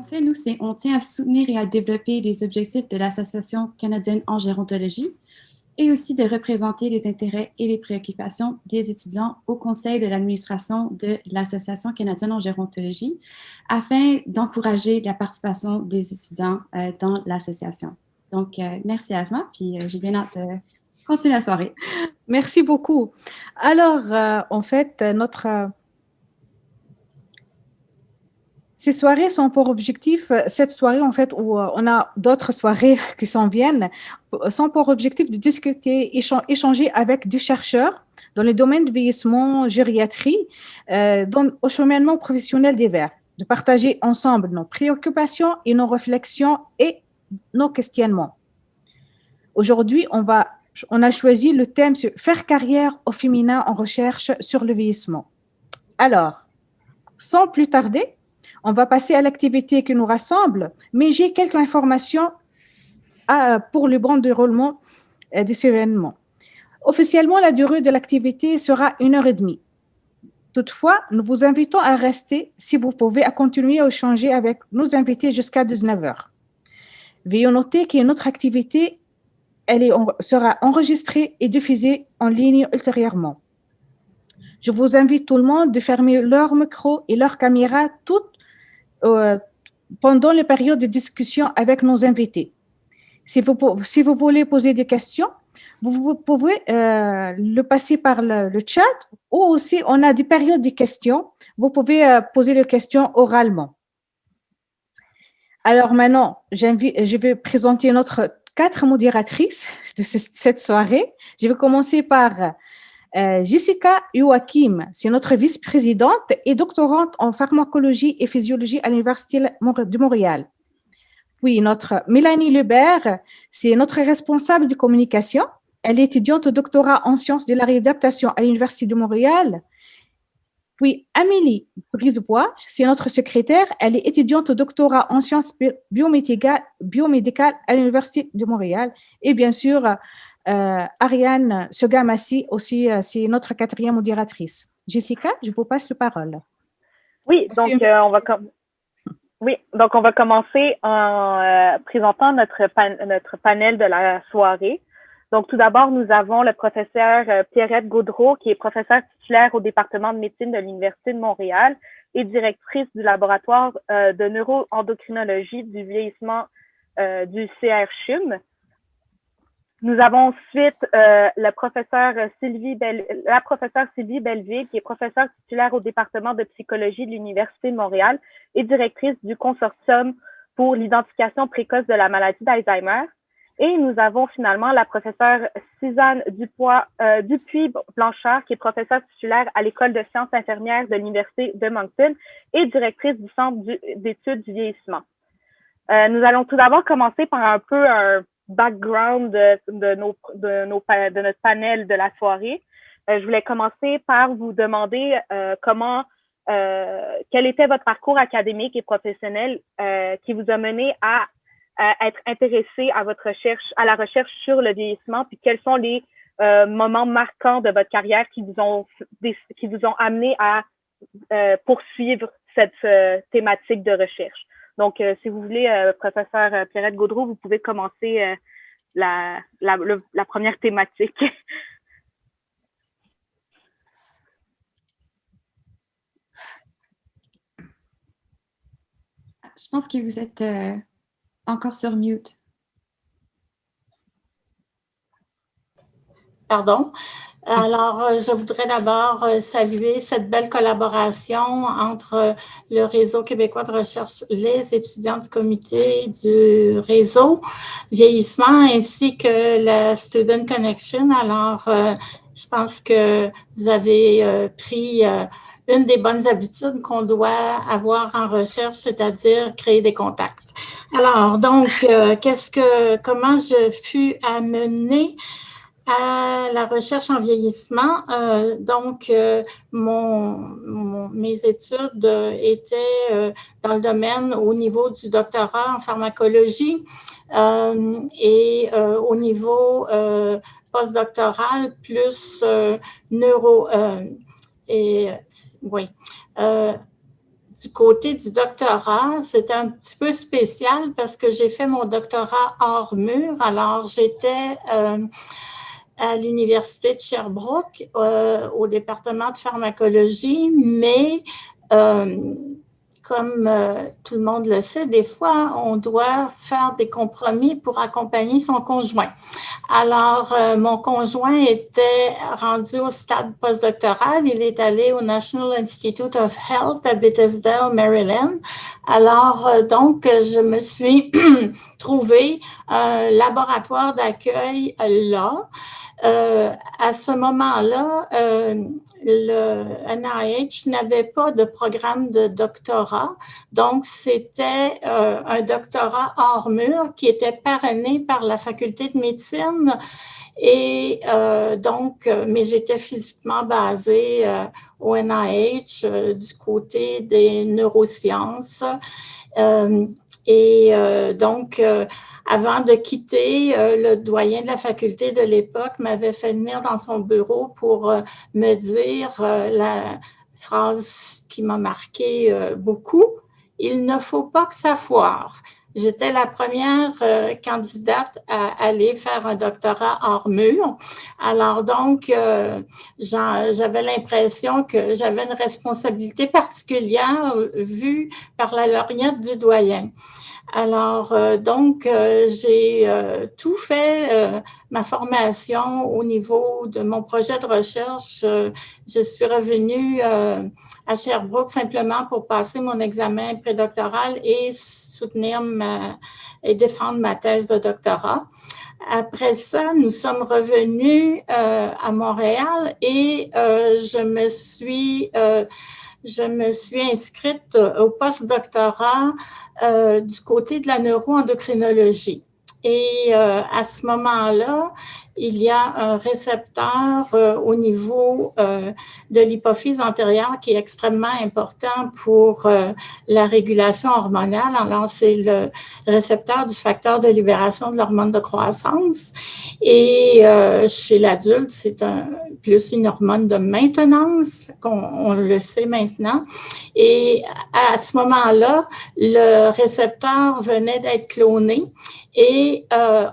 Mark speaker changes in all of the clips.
Speaker 1: fait, nous, on tient à soutenir et à développer les objectifs de l'Association canadienne en gérontologie et aussi de représenter les intérêts et les préoccupations des étudiants au conseil de l'administration de l'Association canadienne en gérontologie afin d'encourager la participation des étudiants dans l'association. Donc, merci Asma, puis j'ai bien hâte de continuer la soirée.
Speaker 2: Merci beaucoup. Alors, en fait, ces soirées sont pour objectif, cette soirée en fait où on a d'autres soirées qui s'en viennent, sont pour objectif de discuter, échanger avec des chercheurs dans le domaine du vieillissement, gériatrie, au cheminement professionnel divers, de partager ensemble nos préoccupations et nos réflexions et nos questionnements. Aujourd'hui, on a choisi le thème sur faire carrière au féminin en recherche sur le vieillissement. Alors, sans plus tarder, on va passer à l'activité qui nous rassemble, mais j'ai quelques informations pour le bon déroulement de cet événement. Officiellement, la durée de l'activité sera 1h30. Toutefois, nous vous invitons à rester, si vous pouvez, à continuer à échanger avec nos invités jusqu'à 19h. Veuillez noter que notre activité sera enregistrée et diffusée en ligne ultérieurement. Je vous invite tout le monde de fermer leur micro et leur caméra pendant les périodes de discussion avec nos invités. Si vous voulez poser des questions, vous pouvez le passer par le chat ou aussi on a des périodes de questions. Vous pouvez poser les questions oralement. Alors maintenant, je vais présenter notre 4 modératrices de cette soirée. Je vais commencer par Jessica Joachim, c'est notre vice-présidente et doctorante en pharmacologie et physiologie à l'Université de Montréal. Puis notre Mélanie Lebert, c'est notre responsable de communication. Elle est étudiante au doctorat en sciences de la réadaptation à l'Université de Montréal. Puis Amélie Brisebois, c'est notre secrétaire. Elle est étudiante au doctorat en sciences biomédicales à l'Université de Montréal. Et bien sûr, Ariane Sogamassi aussi, c'est notre 4e modératrice. Jessica, je vous passe la parole.
Speaker 3: Oui, donc on va commencer en présentant notre panel de la soirée. Donc, tout d'abord, nous avons le professeur Pierrette Gaudreault, qui est professeure titulaire au département de médecine de l'Université de Montréal et directrice du laboratoire de neuroendocrinologie du vieillissement du CRCHUM. Nous avons ensuite la professeure Sylvie Belleville, qui est professeure titulaire au département de psychologie de l'Université de Montréal et directrice du consortium pour l'identification précoce de la maladie d'Alzheimer. Et nous avons finalement la professeure Suzanne Dupuis-Blanchard, qui est professeure titulaire à l'École de sciences infirmières de l'Université de Moncton et directrice du Centre d'études du vieillissement. Nous allons tout d'abord commencer par un peu un background de notre panel de la soirée. Je voulais commencer par vous demander quel était votre parcours académique et professionnel qui vous a mené à être intéressé à la recherche sur le vieillissement, puis quels sont les moments marquants de votre carrière qui vous ont amené à poursuivre cette thématique de recherche. Donc, si vous voulez, professeur Pierrette Gaudreault, vous pouvez commencer la première thématique.
Speaker 1: Je pense que vous êtes encore sur mute.
Speaker 4: Pardon. Alors, je voudrais d'abord saluer cette belle collaboration entre le Réseau québécois de recherche, les étudiants du comité du réseau vieillissement ainsi que la Student Connection. Alors, je pense que vous avez pris une des bonnes habitudes qu'on doit avoir en recherche, c'est-à-dire créer des contacts. Alors, donc, comment je fus amenée à la recherche en vieillissement. Mes études étaient dans le domaine au niveau du doctorat en pharmacologie et au niveau postdoctoral plus du côté du doctorat, c'était un petit peu spécial parce que j'ai fait mon doctorat hors mur. Alors, j'étais à l'Université de Sherbrooke, au département de pharmacologie, mais comme tout le monde le sait, des fois, on doit faire des compromis pour accompagner son conjoint. Alors, mon conjoint était rendu au stade postdoctoral. Il est allé au National Institute of Health à Bethesda, au Maryland. Alors, donc, je me suis trouvé un laboratoire d'accueil là. À ce moment-là, le NIH n'avait pas de programme de doctorat, donc c'était un doctorat hors mur qui était parrainé par la faculté de médecine et donc, mais j'étais physiquement basée au NIH du côté des neurosciences donc, avant de quitter, le doyen de la faculté de l'époque m'avait fait venir dans son bureau pour me dire la phrase qui m'a marqué beaucoup, « Il ne faut pas que ça foire ». J'étais la première candidate à aller faire un doctorat hors mur. Alors donc, j'avais l'impression que j'avais une responsabilité particulière vue par la lorgnette du doyen. Alors, donc, j'ai tout fait, ma formation au niveau de mon projet de recherche. Je suis revenue à Sherbrooke simplement pour passer mon examen prédoctoral et soutenir et défendre ma thèse de doctorat. Après ça, nous sommes revenus à Montréal et je me suis inscrite au postdoctorat du côté de la neuroendocrinologie. Et à ce moment-là, il y a un récepteur au niveau de l'hypophyse antérieure qui est extrêmement important pour la régulation hormonale. Alors, c'est le récepteur du facteur de libération de l'hormone de croissance. Et chez l'adulte, c'est plus une hormone de maintenance, on le sait maintenant. Et à ce moment-là, le récepteur venait d'être cloné et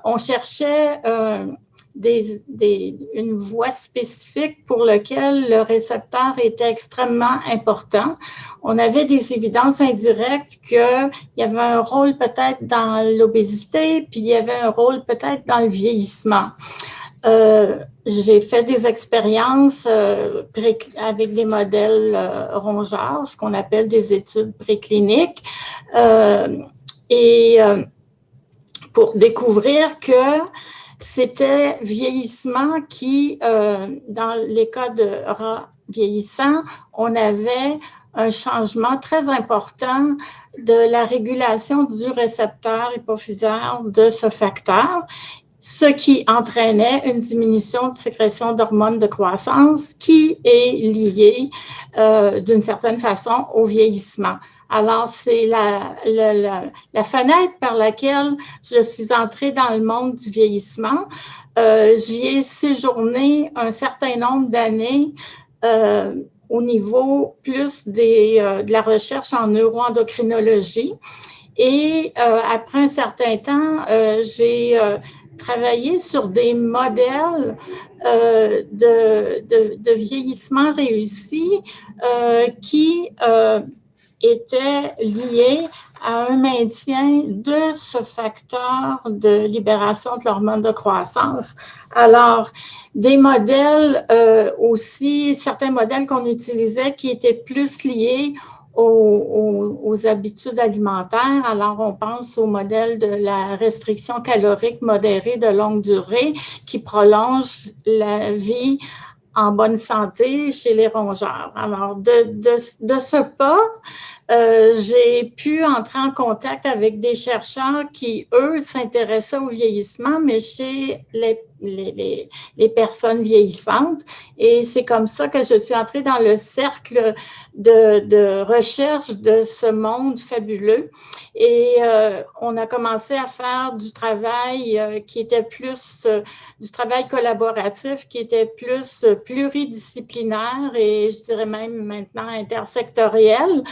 Speaker 4: on cherchait une voie spécifique pour laquelle le récepteur était extrêmement important. On avait des évidences indirectes qu'il y avait un rôle peut-être dans l'obésité, puis il y avait un rôle peut-être dans le vieillissement. J'ai fait des expériences avec des modèles rongeurs, ce qu'on appelle des études précliniques, pour découvrir que c'était vieillissement qui, dans les cas de rats vieillissants, on avait un changement très important de la régulation du récepteur hypophysaire de ce facteur, ce qui entraînait une diminution de sécrétion d'hormones de croissance qui est liée d'une certaine façon au vieillissement. Alors, c'est la fenêtre par laquelle je suis entrée dans le monde du vieillissement. J'y ai séjourné un certain nombre d'années au niveau plus de la recherche en neuroendocrinologie. Et après un certain temps, j'ai travaillé sur des modèles de vieillissement réussi qui étaient liés à un maintien de ce facteur de libération de l'hormone de croissance. Alors, des modèles aussi, certains modèles qu'on utilisait qui étaient plus liés aux habitudes alimentaires. Alors, on pense au modèle de la restriction calorique modérée de longue durée qui prolonge la vie en bonne santé chez les rongeurs. Alors, de ce pas, j'ai pu entrer en contact avec des chercheurs qui, eux, s'intéressaient au vieillissement, mais chez les personnes vieillissantes. Et c'est comme ça que je suis entrée dans le cercle de recherche de ce monde fabuleux. Et on a commencé à faire du travail qui était plus du travail collaboratif, qui était plus pluridisciplinaire et je dirais même maintenant intersectoriel.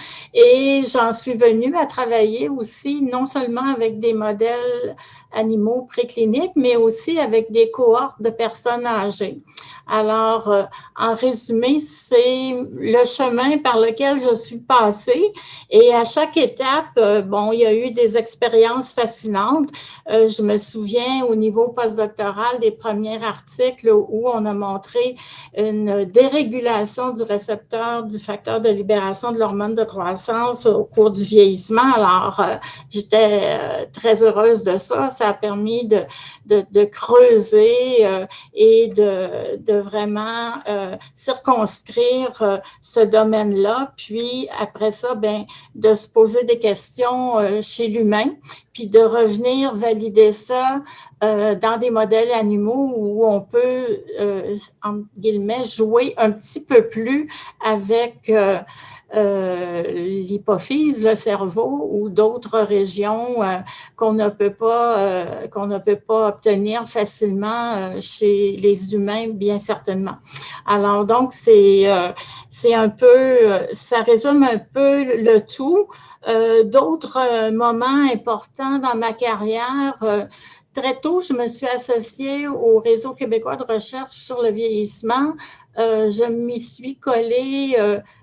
Speaker 4: Et j'en suis venue à travailler aussi, non seulement avec des modèles animaux précliniques, mais aussi avec des cohortes de personnes âgées. Alors, en résumé, c'est le chemin par lequel je suis passée. Et à chaque étape, bon, il y a eu des expériences fascinantes. Je me souviens au niveau postdoctoral des premiers articles où on a montré une dérégulation du récepteur du facteur de libération de l'hormone de croissance au cours du vieillissement. Alors, j'étais très heureuse de ça. Ça a permis de creuser et de vraiment circonscrire ce domaine-là. Puis, après ça, ben, de se poser des questions chez l'humain, puis de revenir valider ça dans des modèles animaux où on peut, entre guillemets, jouer un petit peu plus avec l'hypophyse, le cerveau ou d'autres régions qu'on ne peut pas obtenir facilement chez les humains, bien certainement. Alors donc c'est un peu, ça résume un peu le tout. D'autres moments importants dans ma carrière. Très tôt, je me suis associée au Réseau québécois de recherche sur le vieillissement. Je m'y suis collée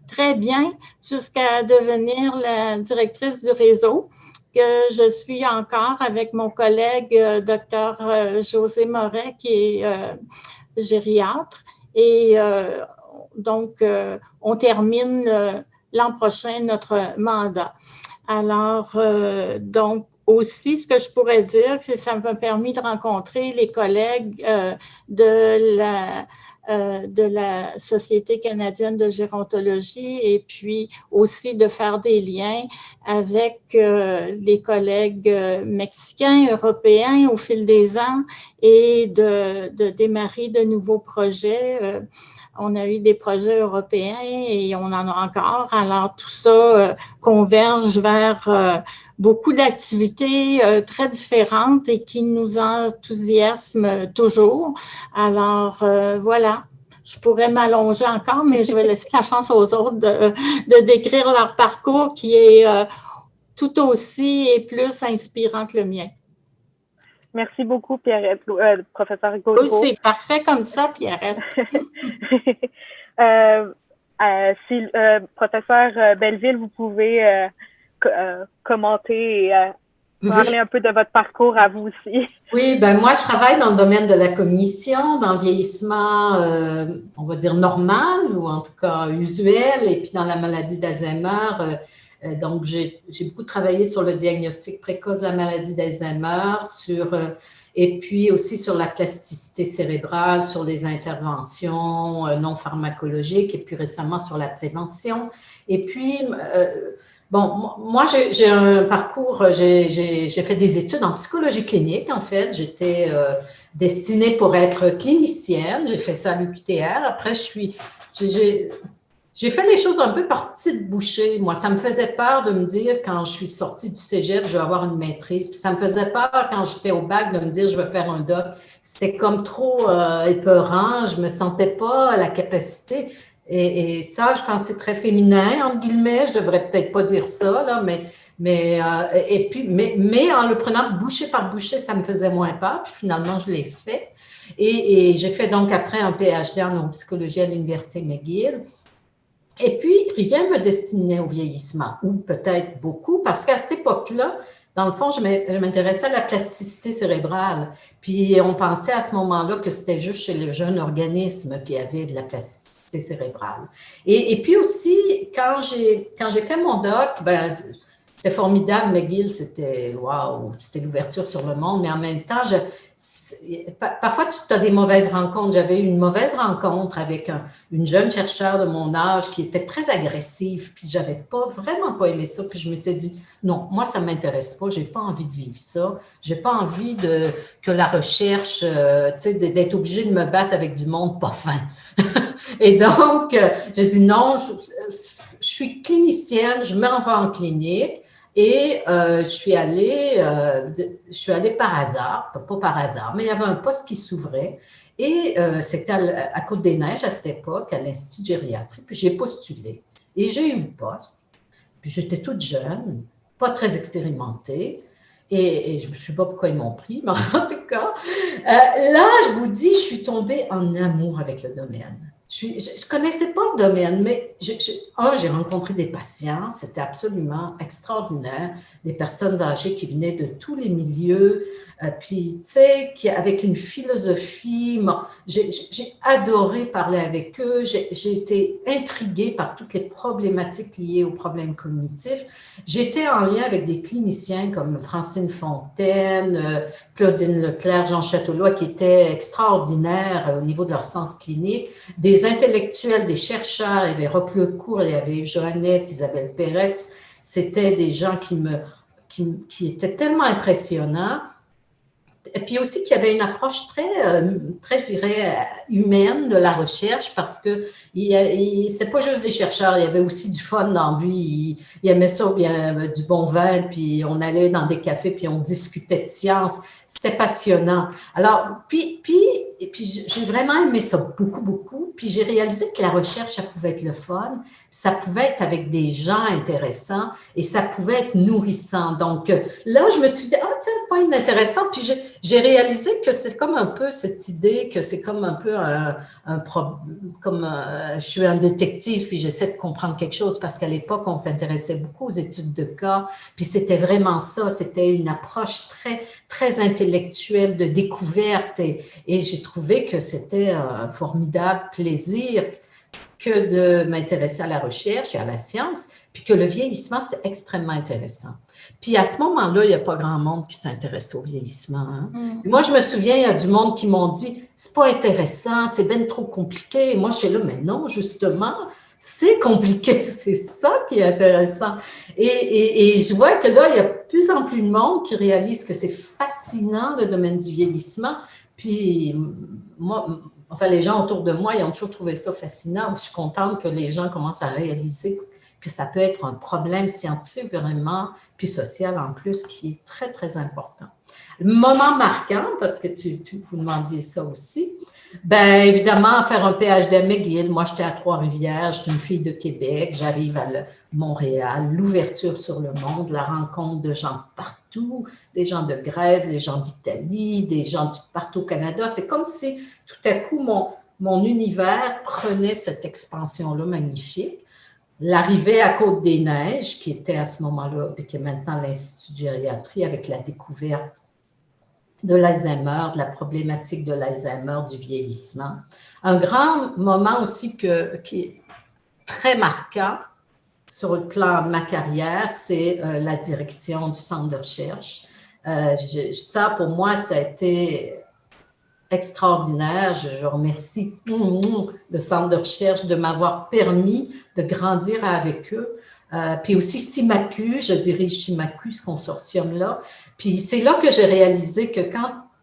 Speaker 4: très bien jusqu'à devenir la directrice du réseau, que je suis encore avec mon collègue Dr José Moret, qui est gériatre. Et donc, on termine l'an prochain notre mandat. Alors, donc, aussi, ce que je pourrais dire, c'est que ça m'a permis de rencontrer les collègues de la Société canadienne de gérontologie et puis aussi de faire des liens avec les collègues mexicains, européens au fil des ans et de démarrer de nouveaux projets. On a eu des projets européens et on en a encore. Alors, tout ça converge vers beaucoup d'activités très différentes et qui nous enthousiasment toujours. Alors, voilà. Je pourrais m'allonger encore, mais je vais laisser la chance aux autres de décrire leur parcours qui est tout aussi et plus inspirant que le mien.
Speaker 3: Merci beaucoup, Pierrette, professeur Gaudreault.
Speaker 4: Oui, c'est parfait comme ça, Pierrette.
Speaker 3: Si, professeur Belleville, vous pouvez commenter et parler un peu de votre parcours à vous aussi.
Speaker 5: Oui, ben moi, je travaille dans le domaine de la cognition, dans le vieillissement, on va dire normal ou en tout cas usuel, et puis dans la maladie d'Alzheimer. Donc, j'ai beaucoup travaillé sur le diagnostic précoce de la maladie d'Alzheimer, et puis aussi sur la plasticité cérébrale, sur les interventions non pharmacologiques, et puis récemment sur la prévention. Et puis, bon, moi, j'ai un parcours, j'ai fait des études en psychologie clinique, en fait. J'étais destinée pour être clinicienne. J'ai fait ça à l'UQTR. Après, j'ai fait les choses un peu par petites bouchées. Moi, ça me faisait peur de me dire, quand je suis sortie du cégep, je vais avoir une maîtrise. Puis ça me faisait peur, quand j'étais au bac, de me dire, je vais faire un doc. C'était comme trop épeurant. Je me sentais pas à la capacité. Et ça, je pense, c'est très féminin, entre guillemets. Je devrais peut-être pas dire ça, là, mais en le prenant bouchée par bouchée, ça me faisait moins peur. Puis finalement, je l'ai fait. Et j'ai fait donc après un PhD en neuropsychologie à l'Université McGill. Et puis, rien ne me destinait au vieillissement, ou peut-être beaucoup, parce qu'à cette époque-là, dans le fond, je m'intéressais à la plasticité cérébrale. Puis, on pensait à ce moment-là que c'était juste chez les jeunes organismes qu'il y avait de la plasticité cérébrale. Et puis aussi, quand j'ai fait mon doc, ben, c'était formidable, McGill, c'était wow, c'était l'ouverture sur le monde, mais en même temps, parfois tu as des mauvaises rencontres. J'avais eu une mauvaise rencontre avec une jeune chercheure de mon âge qui était très agressive, puis j'avais vraiment pas aimé ça, puis je m'étais dit, non, moi ça m'intéresse pas, j'ai pas envie de vivre ça, j'ai pas envie que la recherche, tu sais, d'être obligée de me battre avec du monde pas fin. Et donc, j'ai dit non, je suis clinicienne, je m'en vais en clinique. Et je suis allée par hasard, pas par hasard, mais il y avait un poste qui s'ouvrait et c'était à Côte-des-Neiges à cette époque, à l'Institut de gériatrie, puis j'ai postulé et j'ai eu le poste. Puis j'étais toute jeune, pas très expérimentée. Et je ne sais pas pourquoi ils m'ont pris, mais en tout cas, là, je vous dis, je suis tombée en amour avec le domaine. Je ne connaissais pas le domaine, mais j'ai rencontré des patients, c'était absolument extraordinaire, des personnes âgées qui venaient de tous les milieux, puis, tu sais, avec une philosophie. J'ai adoré parler avec eux, j'ai été intriguée par toutes les problématiques liées aux problèmes cognitifs. J'étais en lien avec des cliniciens comme Francine Fontaine, Claudine Leclerc, Jean Châteaulois, qui étaient extraordinaires au niveau de leur sens clinique, des intellectuels, des chercheurs, il y avait Roch Lecourt, il y avait Joannette, Isabelle Peretz, c'était des gens qui étaient tellement impressionnants. Et puis aussi qu'il y avait une approche très, je dirais, humaine de la recherche parce que c'est pas juste des chercheurs, il y avait aussi du fun dans la vie. Ils aimaient ça, bien, du bon vin, puis on allait dans des cafés, puis on discutait de science. C'est passionnant. Alors, puis j'ai vraiment aimé ça beaucoup, beaucoup. Puis j'ai réalisé que la recherche, ça pouvait être le fun, ça pouvait être avec des gens intéressants et ça pouvait être nourrissant. Donc là, je me suis dit, ah tiens, c'est pas inintéressant. Puis j'ai réalisé que c'est comme un peu cette idée que c'est comme un peu je suis un détective puis j'essaie de comprendre quelque chose parce qu'à l'époque, on s'intéressait beaucoup aux études de cas. Puis c'était vraiment ça, c'était une approche très, très intellectuelle de découverte et j'ai trouvé que c'était un formidable plaisir que de m'intéresser à la recherche et à la science, puis que le vieillissement, c'est extrêmement intéressant. Puis à ce moment-là, il n'y a pas grand monde qui s'intéresse au vieillissement. Hein? Moi, je me souviens, il y a du monde qui m'ont dit « c'est pas intéressant, c'est bien trop compliqué ». Moi, je suis là « mais non, justement, c'est compliqué, c'est ça qui est intéressant ». Et je vois que là, il y a de plus en plus de monde qui réalise que c'est fascinant, le domaine du vieillissement. Puis moi, enfin, les gens autour de moi, ils ont toujours trouvé ça fascinant. Je suis contente que les gens commencent à réaliser que ça peut être un problème scientifique vraiment, puis social en plus, qui est très, très important. Le moment marquant, parce que vous demandiez ça aussi, bien évidemment, faire un PhD à McGill. Moi, j'étais à Trois-Rivières, j'étais une fille de Québec, j'arrive à Montréal, l'ouverture sur le monde, la rencontre de gens partout, des gens de Grèce, des gens d'Italie, des gens partout au Canada. C'est comme si tout à coup, mon univers prenait cette expansion-là magnifique. L'arrivée à Côte-des-Neiges, qui était à ce moment-là, et qui est maintenant l'Institut de gériatrie, avec la découverte de l'Alzheimer, de la problématique de l'Alzheimer, du vieillissement. Un grand moment aussi qui est très marquant sur le plan de ma carrière, c'est la direction du centre de recherche. Ça, pour moi, ça a été extraordinaire. Je remercie le centre de recherche de m'avoir permis de grandir avec eux. Puis aussi CIMACU, je dirige CIMACU, ce consortium-là. Puis c'est là que j'ai réalisé que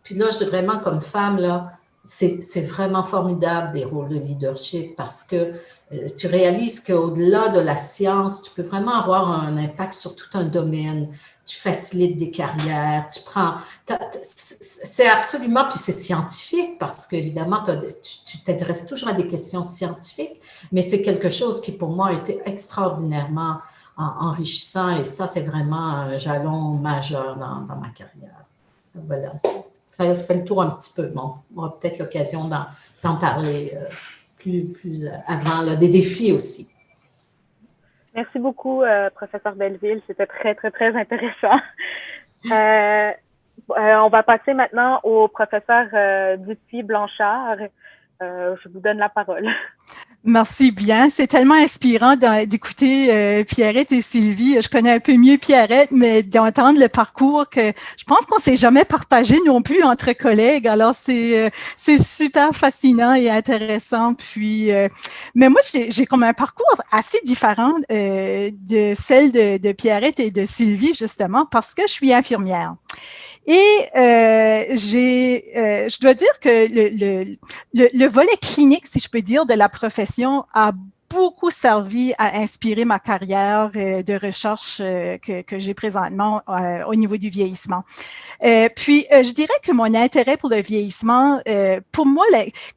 Speaker 5: puis là, vraiment comme femme, là, c'est vraiment formidable des rôles de leadership parce que tu réalises qu'au-delà de la science, tu peux vraiment avoir un impact sur tout un domaine. Tu facilites des carrières, c'est absolument, puis c'est scientifique parce qu'évidemment, tu t'adresses toujours à des questions scientifiques, mais c'est quelque chose qui pour moi a été extraordinairement enrichissant et ça, c'est vraiment un jalon majeur dans ma carrière. Voilà, ça fait le tour un petit peu. Bon, on aura peut-être l'occasion d'en parler plus avant, là, des défis aussi.
Speaker 3: Merci beaucoup, professeur Belleville. C'était très, très, très intéressant. On va passer maintenant au professeur Dupuis-Blanchard. Je vous donne la parole.
Speaker 6: Merci bien. C'est tellement inspirant d'écouter Pierrette et Sylvie. Je connais un peu mieux Pierrette, mais d'entendre le parcours que je pense qu'on s'est jamais partagé non plus entre collègues. Alors, c'est super fascinant et intéressant. Puis, mais moi, j'ai comme un parcours assez différent de celle de Pierrette et de Sylvie, justement, parce que je suis infirmière. Et je dois dire que le volet clinique, si je peux dire, de la profession a beaucoup servi à inspirer ma carrière de recherche que j'ai présentement au niveau du vieillissement. Je dirais que mon intérêt pour le vieillissement, pour moi,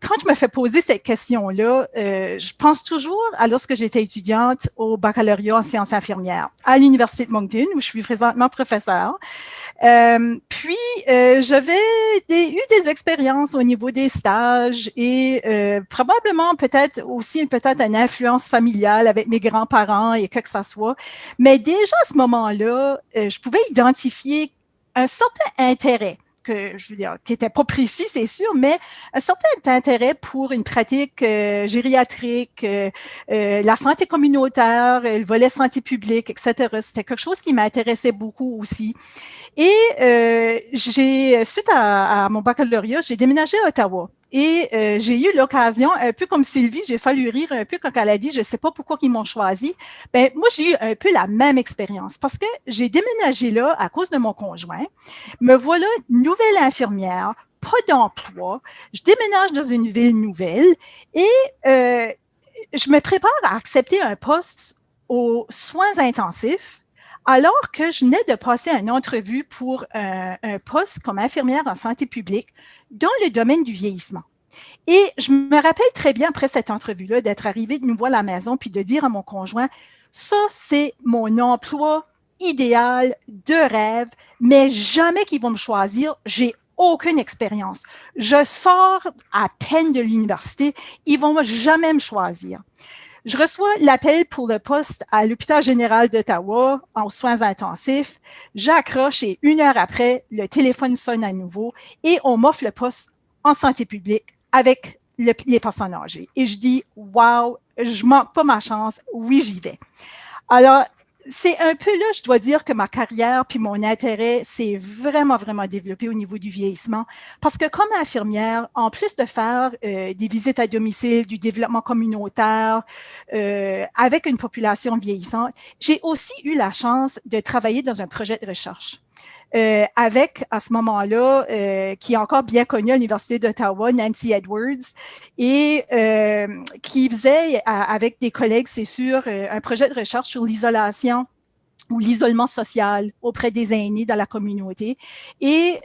Speaker 6: quand je me fais poser cette question-là, je pense toujours à lorsque j'étais étudiante au baccalauréat en sciences infirmières à l'Université de Moncton, où je suis présentement professeure. J'avais eu des expériences au niveau des stages et probablement peut-être une influence familiale avec mes grands-parents et que ça soit. Mais déjà à ce moment-là, je pouvais identifier un certain intérêt que je veux dire, qui n'était pas précis, c'est sûr, mais un certain intérêt pour une pratique gériatrique, la santé communautaire, le volet santé publique, etc. C'était quelque chose qui m'intéressait beaucoup aussi. Et suite à mon baccalauréat, j'ai déménagé à Ottawa. Et j'ai eu l'occasion, un peu comme Sylvie, j'ai fallu rire un peu quand elle a dit « je ne sais pas pourquoi ils m'ont choisi ». Ben moi, j'ai eu un peu la même expérience parce que j'ai déménagé là à cause de mon conjoint. Me voilà nouvelle infirmière, pas d'emploi. Je déménage dans une ville nouvelle et je me prépare à accepter un poste aux soins intensifs alors que je venais de passer une entrevue pour un poste comme infirmière en santé publique dans le domaine du vieillissement. Et je me rappelle très bien après cette entrevue-là d'être arrivée de nouveau à la maison puis de dire à mon conjoint, ça c'est mon emploi idéal de rêve, mais jamais qu'ils vont me choisir, j'ai aucune expérience. Je sors à peine de l'université, ils vont jamais me choisir. Je reçois l'appel pour le poste à l'hôpital général d'Ottawa en soins intensifs. J'accroche et 1 heure après, le téléphone sonne à nouveau et on m'offre le poste en santé publique avec les personnes âgées. Et je dis, wow, je manque pas ma chance, oui, j'y vais. Alors, c'est un peu là, je dois dire que ma carrière puis mon intérêt s'est vraiment, vraiment développé au niveau du vieillissement. Parce que comme infirmière, en plus de faire des visites à domicile, du développement communautaire avec une population vieillissante, j'ai aussi eu la chance de travailler dans un projet de recherche. Avec, à ce moment-là, qui est encore bien connu à l'Université d'Ottawa, Nancy Edwards, et qui faisait, avec des collègues, c'est sûr, un projet de recherche sur l'isolation ou l'isolement social auprès des aînés dans la communauté. Et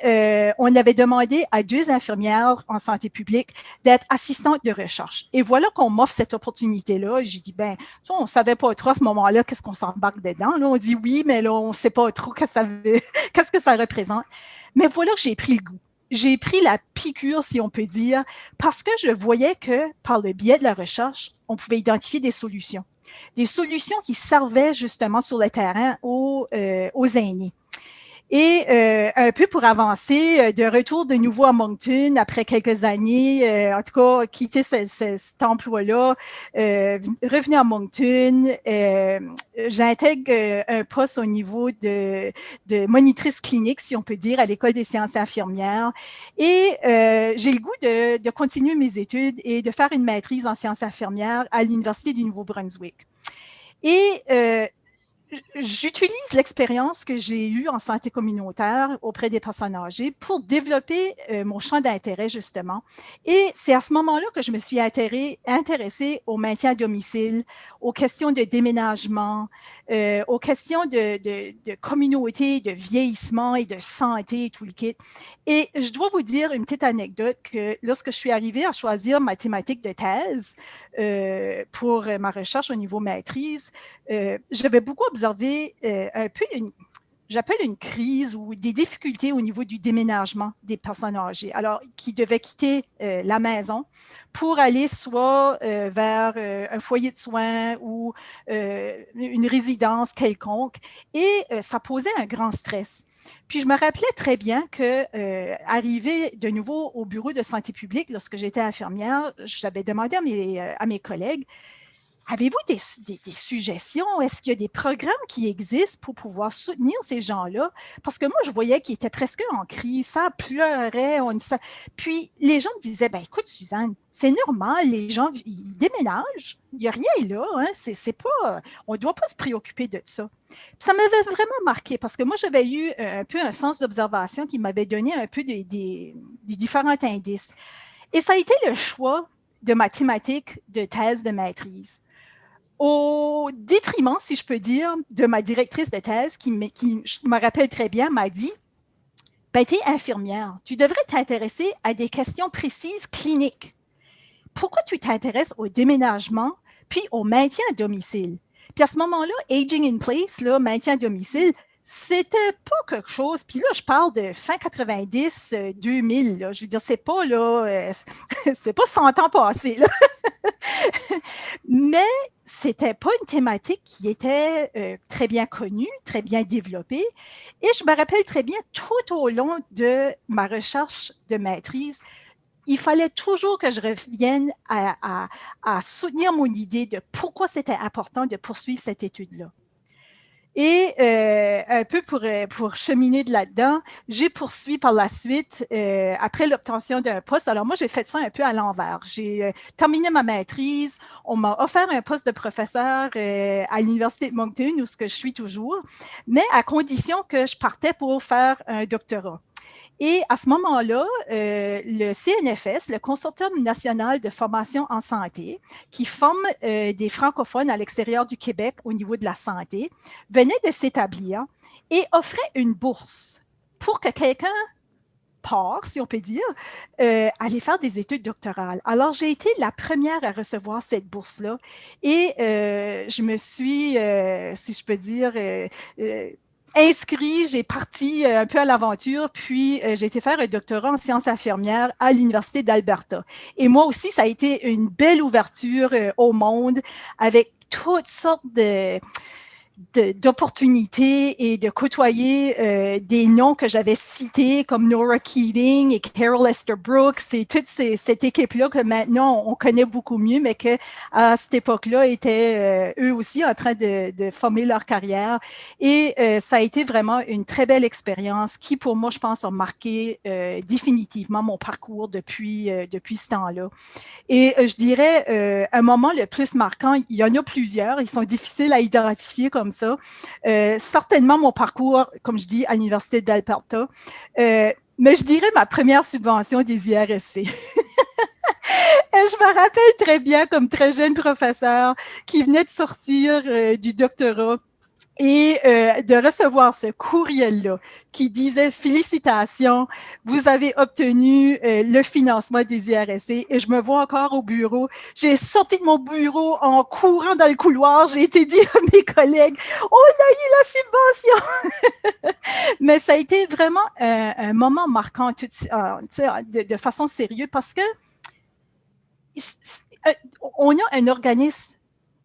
Speaker 6: on avait demandé à 2 infirmières en santé publique d'être assistantes de recherche. Et voilà qu'on m'offre cette opportunité-là. J'ai dit, ben, on ne savait pas trop à ce moment-là qu'est-ce qu'on s'embarque dedans. Là, on dit oui, mais là, on ne sait pas trop qu'est-ce que ça représente. Mais voilà que j'ai pris le goût. J'ai pris la piqûre, si on peut dire, parce que je voyais que par le biais de la recherche, on pouvait identifier des solutions qui servaient justement sur le terrain aux aînés. Et un peu pour avancer, de retour de nouveau à Moncton après quelques années, en tout cas, quitter cet emploi-là, revenu à Moncton, j'intègre un poste au niveau de monitrice clinique, si on peut dire, à l'École des sciences infirmières. Et j'ai le goût de continuer mes études et de faire une maîtrise en sciences infirmières à l'Université du Nouveau-Brunswick. Et j'utilise l'expérience que j'ai eue en santé communautaire auprès des personnes âgées pour développer mon champ d'intérêt, justement. Et c'est à ce moment-là que je me suis intéressée au maintien à domicile, aux questions de déménagement, aux questions de communauté, de vieillissement et de santé et tout le kit. Et je dois vous dire une petite anecdote que lorsque je suis arrivée à choisir ma thématique de thèse pour ma recherche au niveau maîtrise, j'avais beaucoup observé un peu j'appelle une crise ou des difficultés au niveau du déménagement des personnes âgées, alors qui devaient quitter la maison pour aller soit vers un foyer de soins ou une résidence quelconque, et ça posait un grand stress. Puis je me rappelais très bien que arrivé de nouveau au bureau de santé publique, lorsque j'étais infirmière, j'avais demandé à mes collègues, avez-vous des suggestions? Est-ce qu'il y a des programmes qui existent pour pouvoir soutenir ces gens-là? Parce que moi, je voyais qu'ils étaient presque en crise, ça pleurait. Puis les gens me disaient, ben écoute, Suzanne, c'est normal, les gens, ils déménagent, il n'y a rien là, hein, c'est pas, on ne doit pas se préoccuper de ça. Puis ça m'avait vraiment marqué parce que moi, j'avais eu un peu un sens d'observation qui m'avait donné un peu des différents indices. Et ça a été le choix de ma thématique de thèse de maîtrise. au détriment, si je peux dire, de ma directrice de thèse qui je me rappelle très bien, m'a dit « Ben, tu es infirmière, tu devrais t'intéresser à des questions précises cliniques. Pourquoi tu t'intéresses au déménagement puis au maintien à domicile? » Puis à ce moment-là, aging in place, là, maintien à domicile, c'était pas quelque chose. Puis là, je parle de fin 90, 2000. Là, je veux dire, c'est pas là, c'est pas 100 ans passés. Là. Mais c'était pas une thématique qui était très bien connue, très bien développée. Et je me rappelle très bien, tout au long de ma recherche de maîtrise, il fallait toujours que je revienne à soutenir mon idée de pourquoi c'était important de poursuivre cette étude-là. Et un peu pour cheminer de là-dedans, j'ai poursuivi par la suite, après l'obtention d'un poste. Alors moi, j'ai fait ça un peu à l'envers. J'ai terminé ma maîtrise. On m'a offert un poste de professeur à l'Université de Moncton, où je suis toujours, mais à condition que je partais pour faire un doctorat. Et à ce moment-là, le CNFS, le Consortium national de formation en santé, qui forme des francophones à l'extérieur du Québec au niveau de la santé, venait de s'établir et offrait une bourse pour que quelqu'un part, si on peut dire, aller faire des études doctorales. Alors, j'ai été la première à recevoir cette bourse-là et je me suis, si je peux dire, inscrit, j'ai parti un peu à l'aventure, puis j'ai été faire un doctorat en sciences infirmières à l'Université d'Alberta. Et moi aussi, ça a été une belle ouverture au monde avec toutes sortes d'opportunités et de côtoyer des noms que j'avais cités comme Nora Keating et Carol Esterbrook. C'est toute cette équipe-là que maintenant on connaît beaucoup mieux, mais que à cette époque-là étaient eux aussi en train de former leur carrière. Et ça a été vraiment une très belle expérience qui, pour moi, je pense, a marqué définitivement mon parcours depuis ce temps-là. Et je dirais, un moment le plus marquant, il y en a plusieurs, ils sont difficiles à identifier comme ça. Certainement mon parcours, comme je dis, à l'Université d'Alberta, mais je dirais ma première subvention des IRSC. Je me rappelle très bien comme très jeune professeur qui venait de sortir du doctorat et de recevoir ce courriel-là qui disait « Félicitations, vous avez obtenu le financement des IRSC » et je me vois encore au bureau. J'ai sorti de mon bureau en courant dans le couloir. J'ai été dire à mes collègues « On a eu la subvention! » Mais ça a été vraiment un moment marquant de façon sérieuse parce que on a un organisme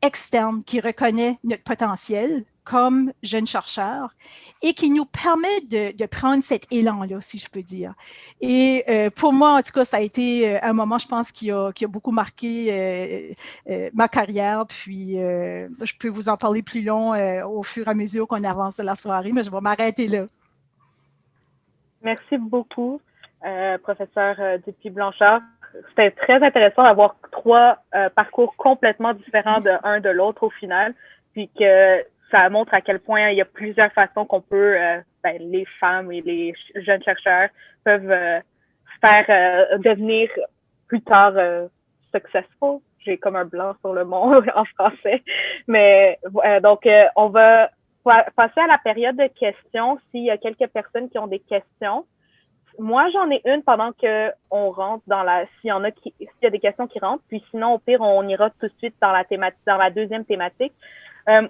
Speaker 6: externe qui reconnaît notre potentiel comme jeunes chercheurs et qui nous permet de prendre cet élan-là, si je peux dire. Et pour moi, en tout cas, ça a été un moment, je pense, qui a beaucoup marqué ma carrière. Puis, je peux vous en parler plus long au fur et à mesure qu'on avance de la soirée, mais je vais m'arrêter là.
Speaker 3: Merci beaucoup, professeur Dupuis-Blanchard. C'était très intéressant d'avoir trois parcours complètement différents de l'un de l'autre au final, puis que ça montre à quel point il y a plusieurs façons qu'on peut, les femmes et les jeunes chercheurs peuvent faire devenir plus tard successful. J'ai comme un blanc sur le mot en français. Mais donc, on va passer à la période de questions. S'il y a quelques personnes qui ont des questions. Moi, j'en ai une pendant qu'on rentre s'il y a des questions qui rentrent, puis sinon, au pire, on ira tout de suite dans la deuxième thématique.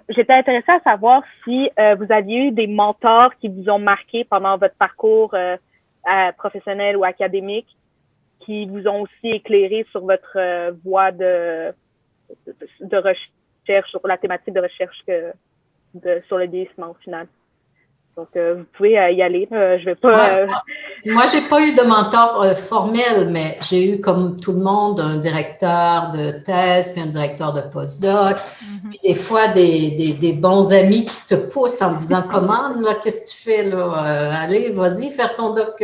Speaker 3: J'étais intéressée à savoir si vous aviez eu des mentors qui vous ont marqué pendant votre parcours professionnel ou académique, qui vous ont aussi éclairé sur votre voie de recherche, sur la thématique de recherche sur le vieillissement au final. Donc, vous pouvez y aller. Je vais pas.
Speaker 5: Moi, j'ai pas eu de mentor formel, mais j'ai eu, comme tout le monde, un directeur de thèse, puis un directeur de postdoc, puis des fois des bons amis qui te poussent en disant comment, là, qu'est-ce que tu fais là? Allez, vas-y, faire ton doc.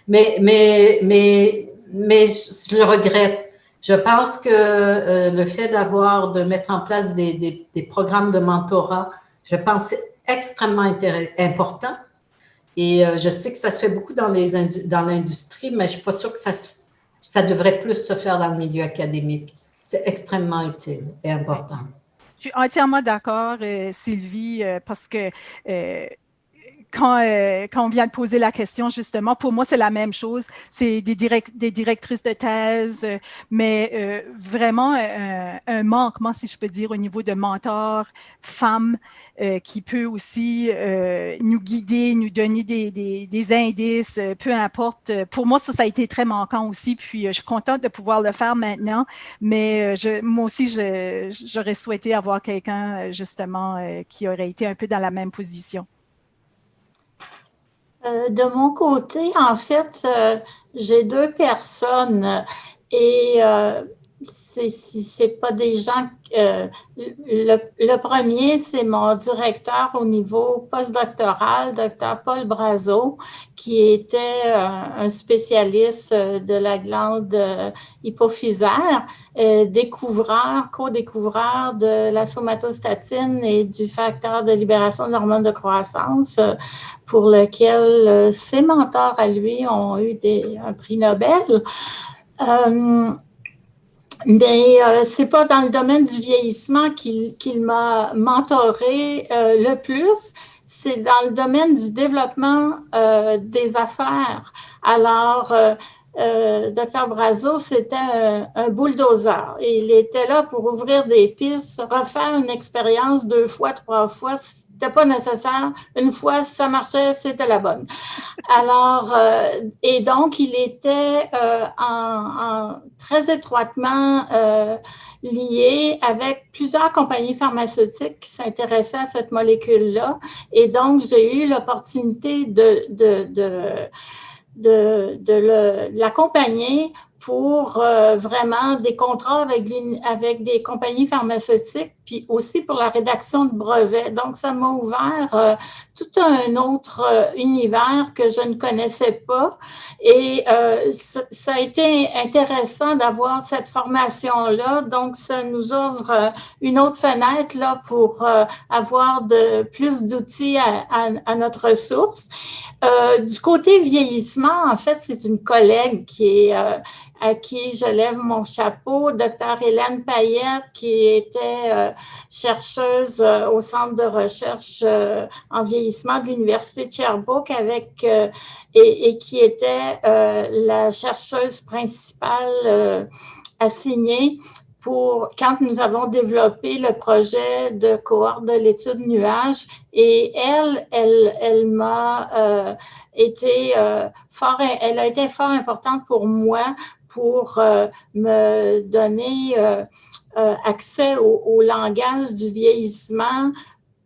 Speaker 5: Mais je le regrette. Je pense que le fait de mettre en place des programmes de mentorat, je pense que c'est extrêmement important. Et je sais que ça se fait beaucoup dans l'industrie, mais je ne suis pas sûre que ça devrait plus se faire dans le milieu académique. C'est extrêmement utile et important.
Speaker 6: Je suis entièrement d'accord, Sylvie, parce que quand on vient de poser la question, justement, pour moi, c'est la même chose. C'est des directrices de thèse, mais vraiment un manquement, si je peux dire, au niveau de mentors, femmes, qui peut aussi nous guider, nous donner des indices, peu importe. Pour moi, ça a été très manquant aussi, puis je suis contente de pouvoir le faire maintenant, mais moi aussi, j'aurais souhaité avoir quelqu'un, justement, qui aurait été un peu dans la même position.
Speaker 4: De mon côté, en fait, j'ai 2 personnes et c'est pas des gens. Le premier, c'est mon directeur au niveau postdoctoral, Dr. Paul Brazo, qui était un spécialiste de la glande hypophysaire, co-découvreur de la somatostatine et du facteur de libération de l'hormone de croissance, pour lequel ses mentors à lui ont eu un prix Nobel. Mais c'est pas dans le domaine du vieillissement qu'il m'a mentoré le plus, c'est dans le domaine du développement des affaires. Alors, Dr. Brazo, c'était un bulldozer. Il était là pour ouvrir des pistes, refaire une expérience 2 fois, 3 fois. C'était pas nécessaire. Une fois, si ça marchait, c'était la bonne. Alors, et donc, il était très étroitement lié avec plusieurs compagnies pharmaceutiques qui s'intéressaient à cette molécule-là. Et donc, j'ai eu l'opportunité de l'accompagner pour vraiment des contrats avec des compagnies pharmaceutiques, puis aussi pour la rédaction de brevets. Donc, ça m'a ouvert tout un autre univers que je ne connaissais pas. Et ça a été intéressant d'avoir cette formation-là. Donc, ça nous ouvre une autre fenêtre là, pour avoir plus d'outils à notre ressource. Du côté vieillissement, en fait, c'est une collègue à qui je lève mon chapeau, Dr. Hélène Payette, qui était chercheuse au Centre de recherche en vieillissement de l'Université de Sherbrooke et qui était la chercheuse principale assignée quand nous avons développé le projet de cohorte de l'étude nuage. Et elle m'a été elle a été fort importante pour moi pour me donner accès au langage du vieillissement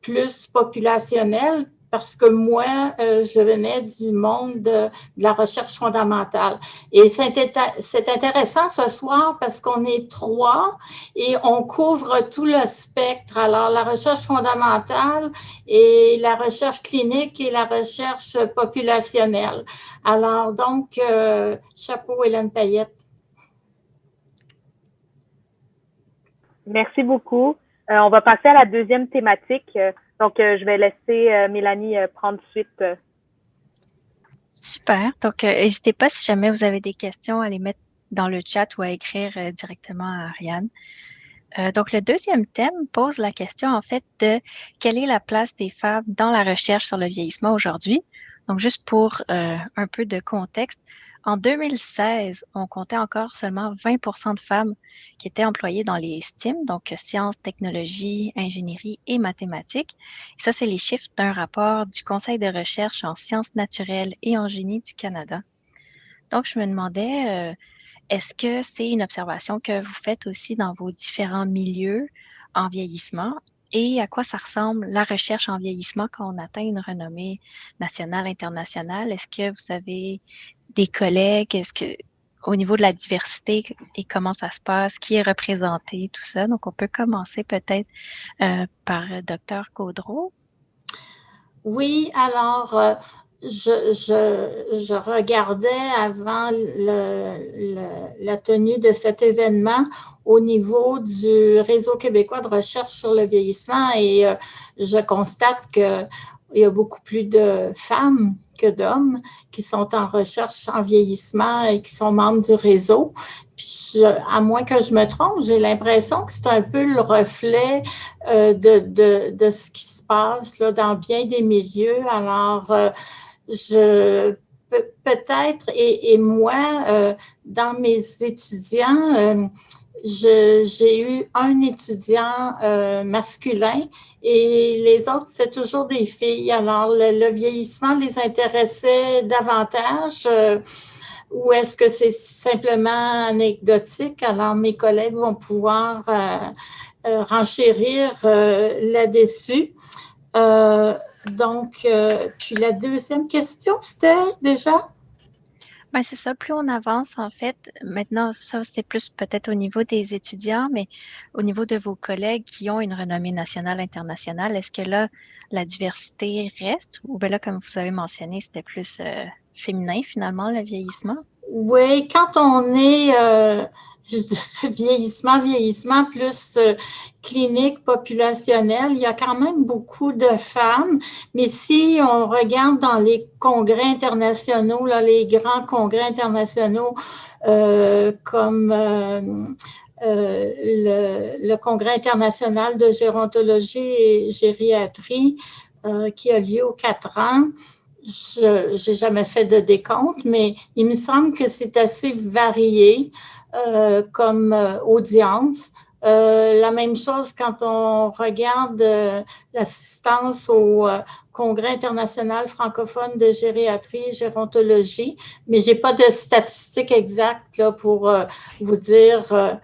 Speaker 4: plus populationnel, parce que moi, je venais du monde de la recherche fondamentale. Et c'est intéressant ce soir parce qu'on est 3 et on couvre tout le spectre. Alors, la recherche fondamentale et la recherche clinique et la recherche populationnelle. Alors, donc, chapeau Hélène Payette.
Speaker 3: Merci beaucoup. On va passer à la deuxième thématique. Donc, je vais laisser Mélanie prendre suite.
Speaker 7: Super. Donc, n'hésitez pas, si jamais vous avez des questions, à les mettre dans le chat ou à écrire directement à Ariane. Donc, le deuxième thème pose la question, en fait, de quelle est la place des femmes dans la recherche sur le vieillissement aujourd'hui. Donc, juste pour un peu de contexte, en 2016, on comptait encore seulement 20% de femmes qui étaient employées dans les STEAM, donc sciences, technologies, ingénierie et mathématiques. Et ça, c'est les chiffres d'un rapport du Conseil de recherche en sciences naturelles et en génie du Canada. Donc, je me demandais, est-ce que c'est une observation que vous faites aussi dans vos différents milieux en vieillissement? Et à quoi ça ressemble la recherche en vieillissement quand on atteint une renommée nationale, internationale? Est-ce que vous avez des collègues? Est-ce que au niveau de la diversité et comment ça se passe? Qui est représenté? Tout ça. Donc, on peut commencer peut-être par Dr. Gaudreault.
Speaker 4: Oui, alors, je regardais avant la tenue de cet événement au niveau du Réseau québécois de recherche sur le vieillissement et je constate qu'il y a beaucoup plus de femmes que d'hommes qui sont en recherche en vieillissement et qui sont membres du réseau. Puis à moins que je me trompe, j'ai l'impression que c'est un peu le reflet de ce qui se passe là, dans bien des milieux. Alors, peut-être, et moi, dans mes étudiants, j'ai eu un étudiant masculin et les autres, c'était toujours des filles. Alors, le vieillissement les intéressait davantage. Ou est-ce que c'est simplement anecdotique? Alors, mes collègues vont pouvoir renchérir là-dessus. Donc, puis la deuxième question, c'était déjà?
Speaker 7: Ben, c'est ça, plus on avance, en fait, maintenant, ça, c'est plus peut-être au niveau des étudiants, mais au niveau de vos collègues qui ont une renommée nationale, internationale, est-ce que là, la diversité reste? Ou bien là, comme vous avez mentionné, c'était plus féminin, finalement, le vieillissement?
Speaker 4: Oui, quand on est, je dirais, vieillissement plus clinique, populationnel, il y a quand même beaucoup de femmes, mais si on regarde dans les congrès internationaux, là, les grands congrès internationaux comme le Congrès international de gérontologie et gériatrie qui a lieu aux 4 ans, je n'ai jamais fait de décompte, mais il me semble que c'est assez varié comme audience. La même chose quand on regarde l'assistance au Congrès international francophone de gériatrie et gérontologie, mais je n'ai pas de statistiques exactes là, pour vous dire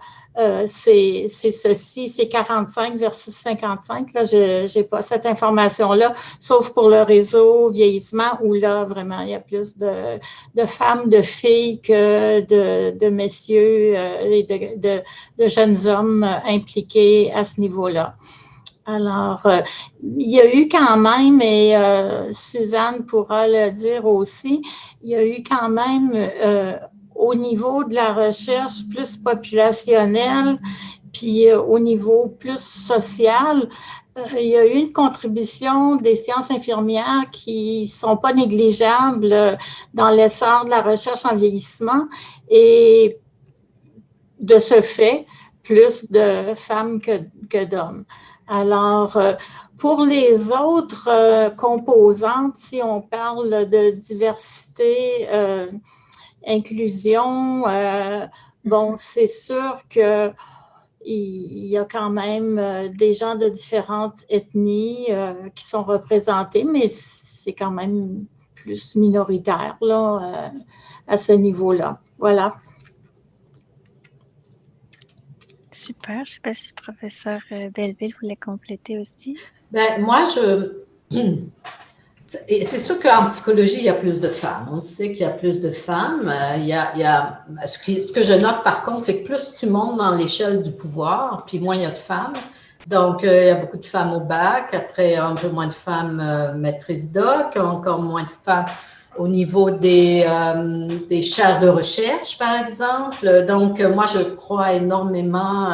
Speaker 4: c'est ceci, c'est 45 versus 55. Là, je n'ai pas cette information-là, sauf pour le réseau vieillissement où là, vraiment, il y a plus de femmes, de filles que de messieurs et de jeunes hommes impliqués à ce niveau-là. Alors, il y a eu quand même, et Suzanne pourra le dire aussi, il y a eu quand même au niveau de la recherche plus populationnelle, puis au niveau plus social, il y a eu une contribution des sciences infirmières qui ne sont pas négligeables dans l'essor de la recherche en vieillissement et de ce fait, plus de femmes que d'hommes. Alors, pour les autres composantes, si on parle de diversité, inclusion, bon, c'est sûr qu'il y a quand même des gens de différentes ethnies qui sont représentés, mais c'est quand même plus minoritaire là, à ce niveau-là. Voilà.
Speaker 7: Super. Je ne sais pas si le professeur Belleville voulait compléter aussi.
Speaker 5: Ben, moi, c'est sûr qu'en psychologie, il y a plus de femmes. On sait qu'il y a plus de femmes. Ce que je note, par contre, c'est que plus tu montes dans l'échelle du pouvoir, puis moins il y a de femmes. Donc, il y a beaucoup de femmes au bac, après un peu moins de femmes maîtrises doc, encore moins de femmes au niveau des chaires de recherche, par exemple. Donc, moi, je crois énormément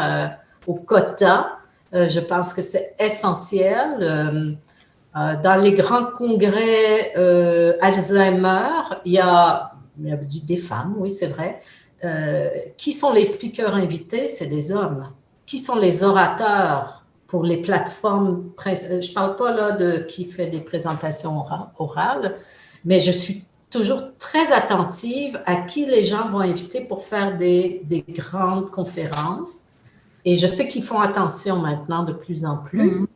Speaker 5: aux quotas. Je pense que c'est essentiel. Dans les grands congrès Alzheimer, il y a des femmes, oui, c'est vrai. Qui sont les speakers invités? C'est des hommes. Qui sont les orateurs pour les plateformes? Je ne parle pas là de qui fait des présentations orales, mais je suis toujours très attentive à qui les gens vont inviter pour faire des grandes conférences. Et je sais qu'ils font attention maintenant de plus en plus.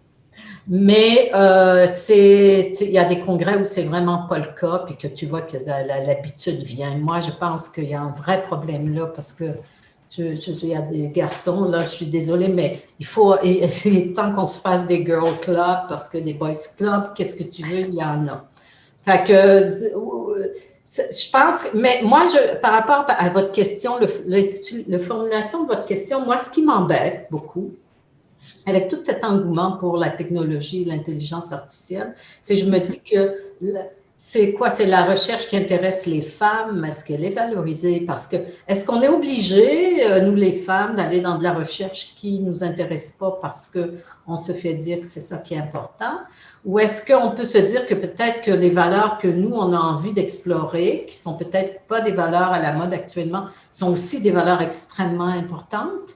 Speaker 5: Mais il y a des congrès où c'est vraiment pas le cas, puis que tu vois que l'habitude vient. Moi, je pense qu'il y a un vrai problème là, parce que il y a des garçons, là, je suis désolée, mais il est temps qu'on se fasse des girl clubs, parce que des boys clubs, qu'est-ce que tu veux, il y en a. Fait que je pense, mais moi, par rapport à votre question, la formulation de votre question, moi, ce qui m'embête beaucoup, avec tout cet engouement pour la technologie et l'intelligence artificielle, c'est que je me dis que c'est quoi? C'est la recherche qui intéresse les femmes. Est-ce qu'elle est valorisée? Parce que, est-ce qu'on est obligé, nous les femmes, d'aller dans de la recherche qui ne nous intéresse pas parce qu'on se fait dire que c'est ça qui est important? Ou est-ce qu'on peut se dire que peut-être que les valeurs que nous, on a envie d'explorer, qui sont peut-être pas des valeurs à la mode actuellement, sont aussi des valeurs extrêmement importantes?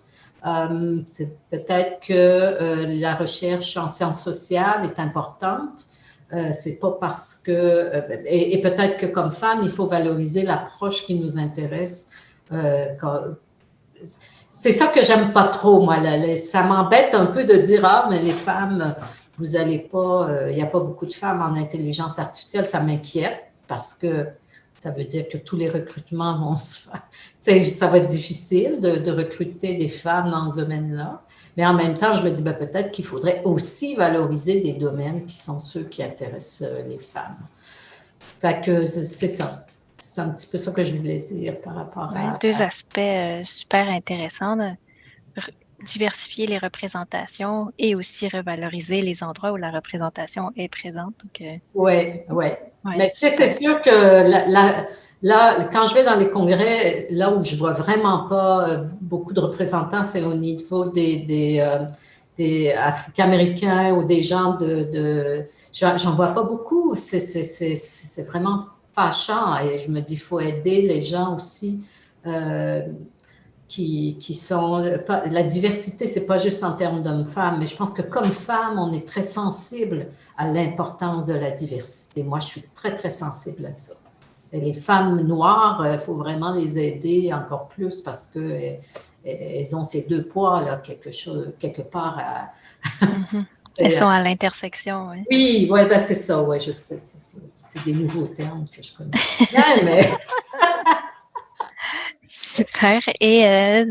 Speaker 5: C'est peut-être que la recherche en sciences sociales est importante. C'est pas parce que... et peut-être que comme femme, il faut valoriser l'approche qui nous intéresse. C'est ça que j'aime pas trop, moi. Ça m'embête un peu de dire, ah, mais les femmes, vous allez pas... Il n'y a pas beaucoup de femmes en intelligence artificielle. Ça m'inquiète parce que ça veut dire que tous les recrutements vont se faire. Ça va être difficile de recruter des femmes dans ce domaine-là. Mais en même temps, je me dis peut-être qu'il faudrait aussi valoriser des domaines qui sont ceux qui intéressent les femmes. Fait que c'est ça. C'est un petit peu ça que je voulais dire par rapport à...
Speaker 7: Deux aspects super intéressants. Diversifier les représentations et aussi revaloriser les endroits où la représentation est présente.
Speaker 5: Oui. Mais c'est sûr que là, quand je vais dans les congrès, là où je ne vois vraiment pas beaucoup de représentants, c'est au niveau des Africains-Américains ou des gens j'en vois pas beaucoup. C'est vraiment fâchant. Et je me dis, il faut aider les gens aussi qui sont... La diversité, ce n'est pas juste en termes d'hommes-femmes, mais je pense que comme femmes, on est très sensible à l'importance de la diversité. Moi, je suis très, très sensible à ça. Et les femmes noires, il faut vraiment les aider encore plus parce qu'elles ont ces deux poids, là, quelque part.
Speaker 7: Elles sont à l'intersection.
Speaker 5: Oui, c'est ça, je sais. C'est des nouveaux termes que je connais bien, mais...
Speaker 7: Super. Et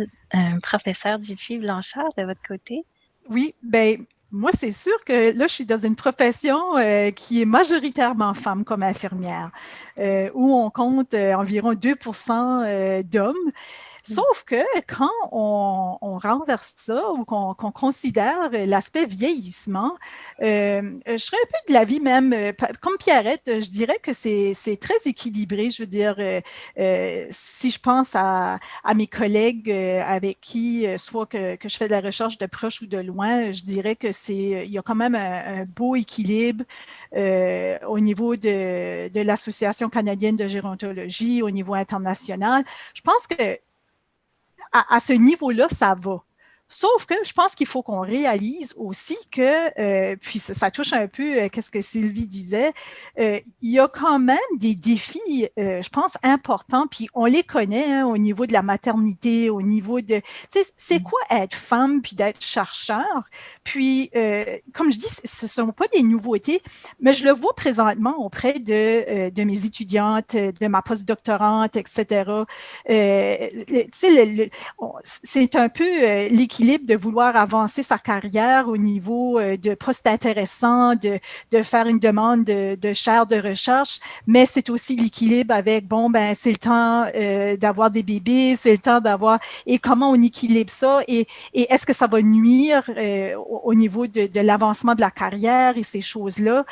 Speaker 7: professeur Dupuis-Blanchard, de votre côté?
Speaker 6: Oui, moi, c'est sûr que là, je suis dans une profession qui est majoritairement femme comme infirmière, où on compte environ 2% d'hommes. Sauf que quand on renverse ça ou qu'on considère l'aspect vieillissement, je serais un peu de l'avis même, comme Pierrette, je dirais que c'est très équilibré. Je veux dire, si je pense à mes collègues avec qui, soit que je fais de la recherche de proche ou de loin, je dirais que il y a quand même un beau équilibre au niveau de l'Association canadienne de gérontologie, au niveau international. Je pense que à ce niveau-là, ça va. Sauf que je pense qu'il faut qu'on réalise aussi que, puis ça touche un peu qu'est-ce que Sylvie disait, il y a quand même des défis, je pense, importants, puis on les connaît au niveau de la maternité, au niveau de... C'est quoi être femme puis d'être chercheur? Puis, comme je dis, ce ne sont pas des nouveautés, mais je le vois présentement auprès de mes étudiantes, de ma postdoctorante, etc. C'est un peu l'équilibre de vouloir avancer sa carrière au niveau de postes intéressants, de faire une demande de chaire de recherche, mais c'est aussi l'équilibre avec, c'est le temps d'avoir des bébés, c'est le temps d'avoir... Et comment on équilibre ça? Et est-ce que ça va nuire au niveau de l'avancement de la carrière et ces choses-là?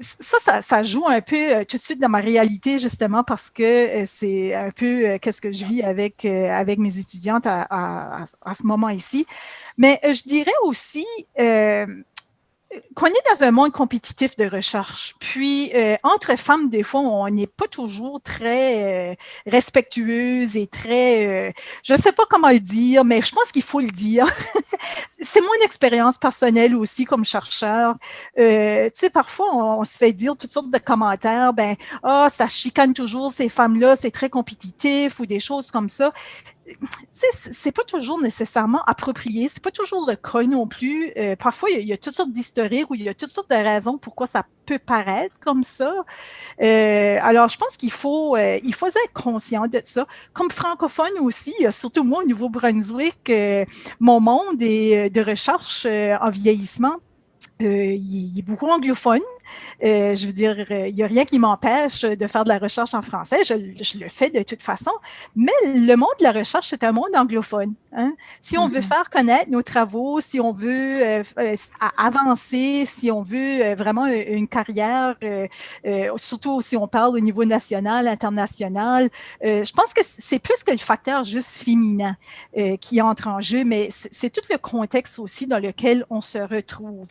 Speaker 6: Ça joue un peu tout de suite dans ma réalité, justement, parce que c'est un peu qu'est-ce que je vis avec mes étudiantes à ce moment ici. Mais je dirais aussi qu'on est dans un monde compétitif de recherche. Puis, entre femmes, des fois, on n'est pas toujours très respectueuse et très... je ne sais pas comment le dire, mais je pense qu'il faut le dire. C'est mon expérience personnelle aussi comme chercheur. Tu sais, parfois, on se fait dire toutes sortes de commentaires. Ça chicane toujours ces femmes-là, c'est très compétitif ou des choses comme ça. C'est pas toujours nécessairement approprié, c'est pas toujours le cas non plus. Parfois, il y a toutes sortes d'historiques ou il y a toutes sortes de raisons pourquoi ça peut paraître comme ça. Alors, je pense qu'il faut être conscient de ça. Comme francophone aussi, surtout moi au Nouveau-Brunswick, mon monde de recherche en vieillissement, il est beaucoup anglophone. Je veux dire, il n'y a rien qui m'empêche de faire de la recherche en français. Je le fais de toute façon. Mais le monde de la recherche, c'est un monde anglophone. Hein? Si on veut faire connaître nos travaux, si on veut avancer, si on veut vraiment une carrière, surtout si on parle au niveau national, international, je pense que c'est plus que le facteur juste féminin qui entre en jeu, mais c'est tout le contexte aussi dans lequel on se retrouve.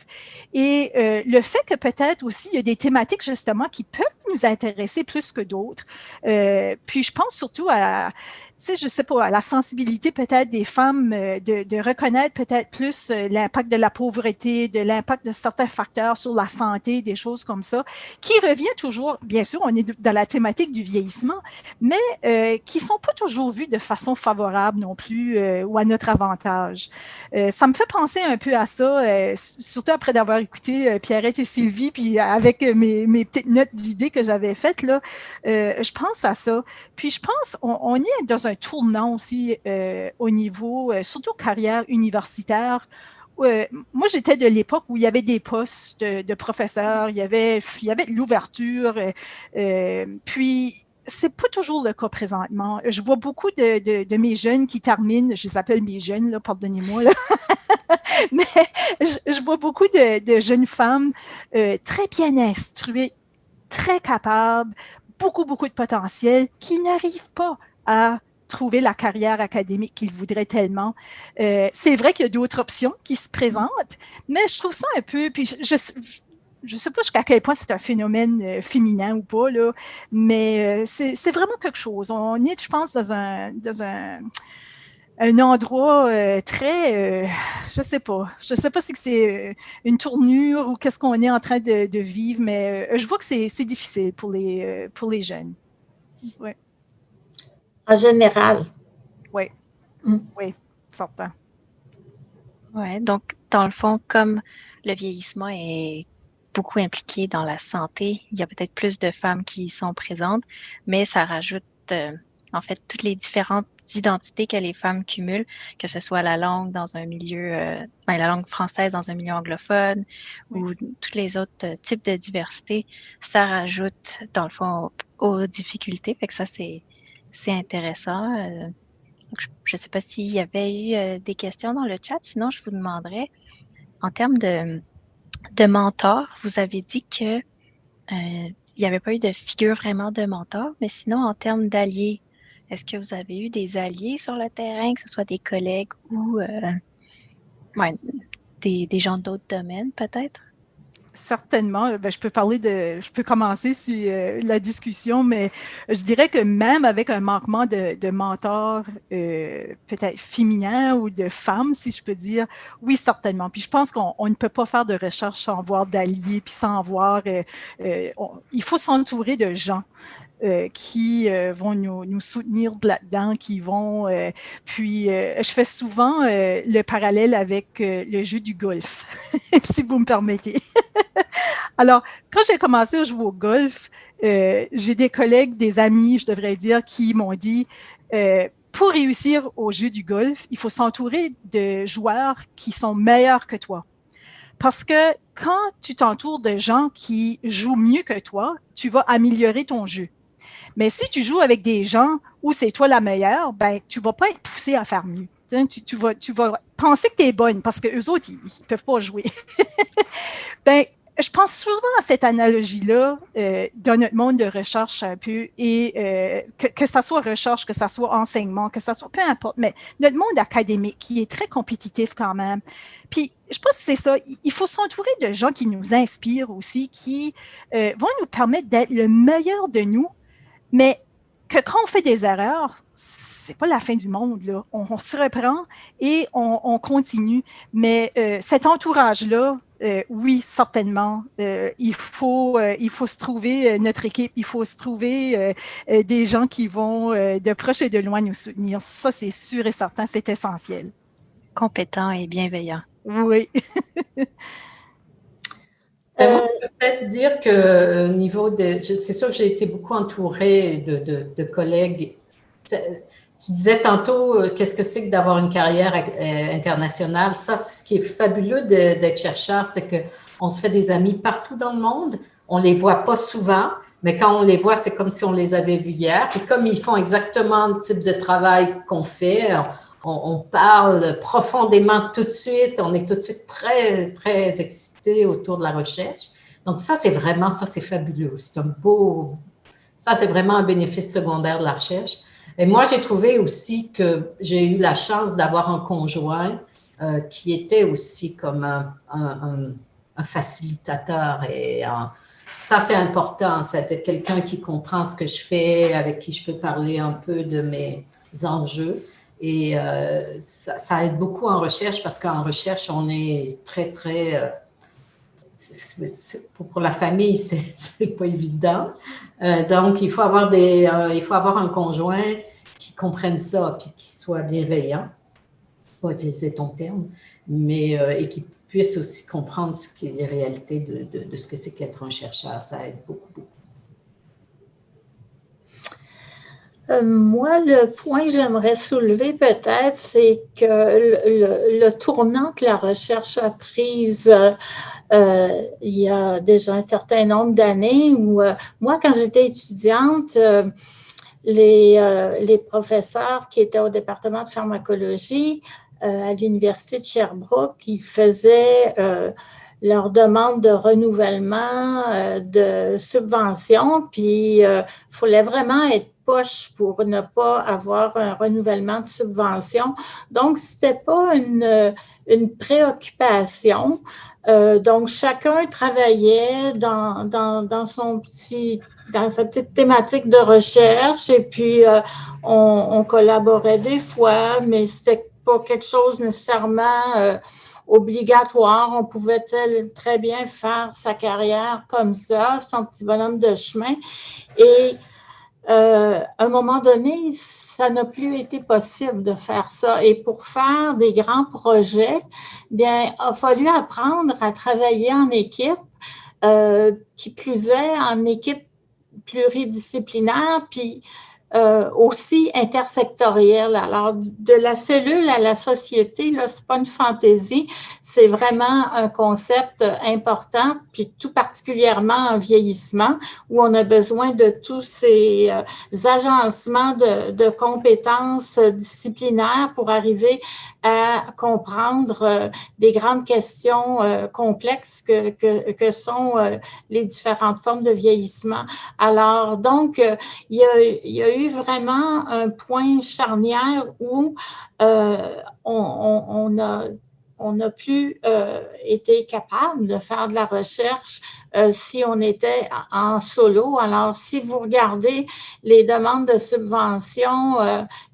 Speaker 6: Et le fait que peut-être aussi, il y a des thématiques justement qui peuvent nous intéresser plus que d'autres. Puis je pense surtout à, tu sais, je sais pas, à la sensibilité peut-être des femmes de reconnaître peut-être plus l'impact de la pauvreté, de l'impact de certains facteurs sur la santé, des choses comme ça, qui revient toujours, bien sûr, on est dans la thématique du vieillissement, mais qui sont pas toujours vues de façon favorable non plus ou à notre avantage. Ça me fait penser un peu à ça, surtout après d'avoir écouté Pierrette et Sylvie, puis avec mes petites notes d'idées que j'avais faites, là, je pense à ça. Puis je pense, on est dans un tournant aussi au niveau, surtout carrière universitaire. Moi, j'étais de l'époque où il y avait des postes de professeurs, il y avait de l'ouverture, puis c'est pas toujours le cas présentement. Je vois beaucoup de mes jeunes qui terminent, je les appelle mes jeunes, là, pardonnez-moi, là. Mais je vois beaucoup de jeunes femmes très bien instruites, très capables, beaucoup de potentiel, qui n'arrivent pas à trouver la carrière académique qu'ils voudraient tellement. C'est vrai qu'il y a d'autres options qui se présentent, mais je trouve ça un peu, puis je ne sais pas jusqu'à quel point c'est un phénomène féminin ou pas, là, mais c'est vraiment quelque chose. On est, je pense, dans un endroit très, je sais pas si c'est une tournure ou qu'est-ce qu'on est en train de vivre, mais je vois que c'est difficile pour les jeunes. Ouais.
Speaker 4: En général.
Speaker 6: Oui, oui, certain.
Speaker 7: Oui, donc dans le fond, comme le vieillissement est beaucoup impliqué dans la santé, il y a peut-être plus de femmes qui y sont présentes, mais ça rajoute en fait toutes les différentes identités que les femmes cumulent, que ce soit la langue dans un milieu, la langue française dans un milieu anglophone ou tous les autres types de diversité, ça rajoute dans le fond aux difficultés. Fait que ça, c'est intéressant. Donc, je ne sais pas s'il y avait eu des questions dans le chat, sinon je vous demanderais, en termes de mentor, vous avez dit que il n'y avait pas eu de figure vraiment de mentor, mais sinon, en termes d'alliés, est-ce que vous avez eu des alliés sur le terrain, que ce soit des collègues ou des gens d'autres domaines, peut-être?
Speaker 6: Certainement. Je peux commencer la discussion, mais je dirais que même avec un manquement de mentors, peut-être féminins ou de femmes, si je peux dire, oui, certainement. Puis je pense qu'on ne peut pas faire de recherche sans voir d'alliés, puis sans voir, il faut s'entourer de gens. Qui vont nous soutenir là-dedans, qui vont... puis, je fais souvent le parallèle avec le jeu du golf, si vous me permettez. Alors, quand j'ai commencé à jouer au golf, j'ai des collègues, des amis, je devrais dire, qui m'ont dit pour réussir au jeu du golf, il faut s'entourer de joueurs qui sont meilleurs que toi. Parce que quand tu t'entoures de gens qui jouent mieux que toi, tu vas améliorer ton jeu. Mais si tu joues avec des gens où c'est toi la meilleure, ben, tu ne vas pas être poussé à faire mieux. Tu vas penser que tu es bonne parce qu'eux autres, ils ne peuvent pas jouer. Ben, je pense souvent à cette analogie-là dans notre monde de recherche un peu, et que ça soit recherche, que ça soit enseignement, que ça soit peu importe, mais notre monde académique qui est très compétitif quand même. Puis, je pense que c'est ça, il faut s'entourer de gens qui nous inspirent aussi, qui vont nous permettre d'être le meilleur de nous, mais que quand on fait des erreurs, c'est pas la fin du monde, là. On se reprend et on continue. Mais cet entourage-là, oui, certainement, il faut se trouver notre équipe, il faut se trouver des gens qui vont de proche et de loin nous soutenir. Ça, c'est sûr et certain, c'est essentiel.
Speaker 7: Compétent et bienveillant.
Speaker 6: Oui.
Speaker 5: Peut-être dire que au niveau c'est sûr que j'ai été beaucoup entourée de collègues Tu disais tantôt, qu'est-ce que c'est que d'avoir une carrière internationale? Ça, c'est ce qui est fabuleux d'être chercheur, c'est qu'on se fait des amis partout dans le monde. On ne les voit pas souvent, mais quand on les voit, c'est comme si on les avait vus hier. Puis comme ils font exactement le type de travail qu'on fait, on parle profondément tout de suite. On est tout de suite très, très excités autour de la recherche. Donc ça, c'est fabuleux. C'est un beau... Ça, c'est vraiment un bénéfice secondaire de la recherche. Et moi, j'ai trouvé aussi que j'ai eu la chance d'avoir un conjoint qui était aussi comme un facilitateur. Et ça, c'est important. C'est-à-dire quelqu'un qui comprend ce que je fais, avec qui je peux parler un peu de mes enjeux. Et ça aide beaucoup en recherche parce qu'en recherche, on est très, très... pour la famille, c'est pas évident. Donc, il faut avoir un conjoint qui comprenne ça puis qui soit bienveillant, pas utiliser ton terme, mais et qui puisse aussi comprendre ce qui est les réalités de ce que c'est qu'être un chercheur. Ça aide beaucoup, beaucoup.
Speaker 4: Moi, le point que j'aimerais soulever peut-être, c'est que le tournant que la recherche a prise il y a déjà un certain nombre d'années où, moi, quand j'étais étudiante, les professeurs qui étaient au département de pharmacologie à l'Université de Sherbrooke, ils faisaient leur demande de renouvellement de subventions, puis il fallait vraiment être poche pour ne pas avoir un renouvellement de subvention. Donc, ce n'était pas une préoccupation. Donc, chacun travaillait dans sa petite thématique de recherche et puis on collaborait des fois, mais c'était pas quelque chose nécessairement obligatoire. On pouvait très bien faire sa carrière comme ça, son petit bonhomme de chemin. Et à un moment donné, ça n'a plus été possible de faire ça. Et pour faire des grands projets, bien, il a fallu apprendre à travailler en équipe, qui plus est en équipe pluridisciplinaire, puis aussi intersectorielle. Alors, de la cellule à la société, là, c'est pas une fantaisie, c'est vraiment un concept important, puis tout particulièrement en vieillissement, où on a besoin de tous ces agencements de compétences disciplinaires pour arriver à comprendre des grandes questions complexes que sont les différentes formes de vieillissement. Alors, donc, il y a eu vraiment un point charnière où on n'a plus été capable de faire de la recherche si on était en solo. Alors, si vous regardez les demandes de subventions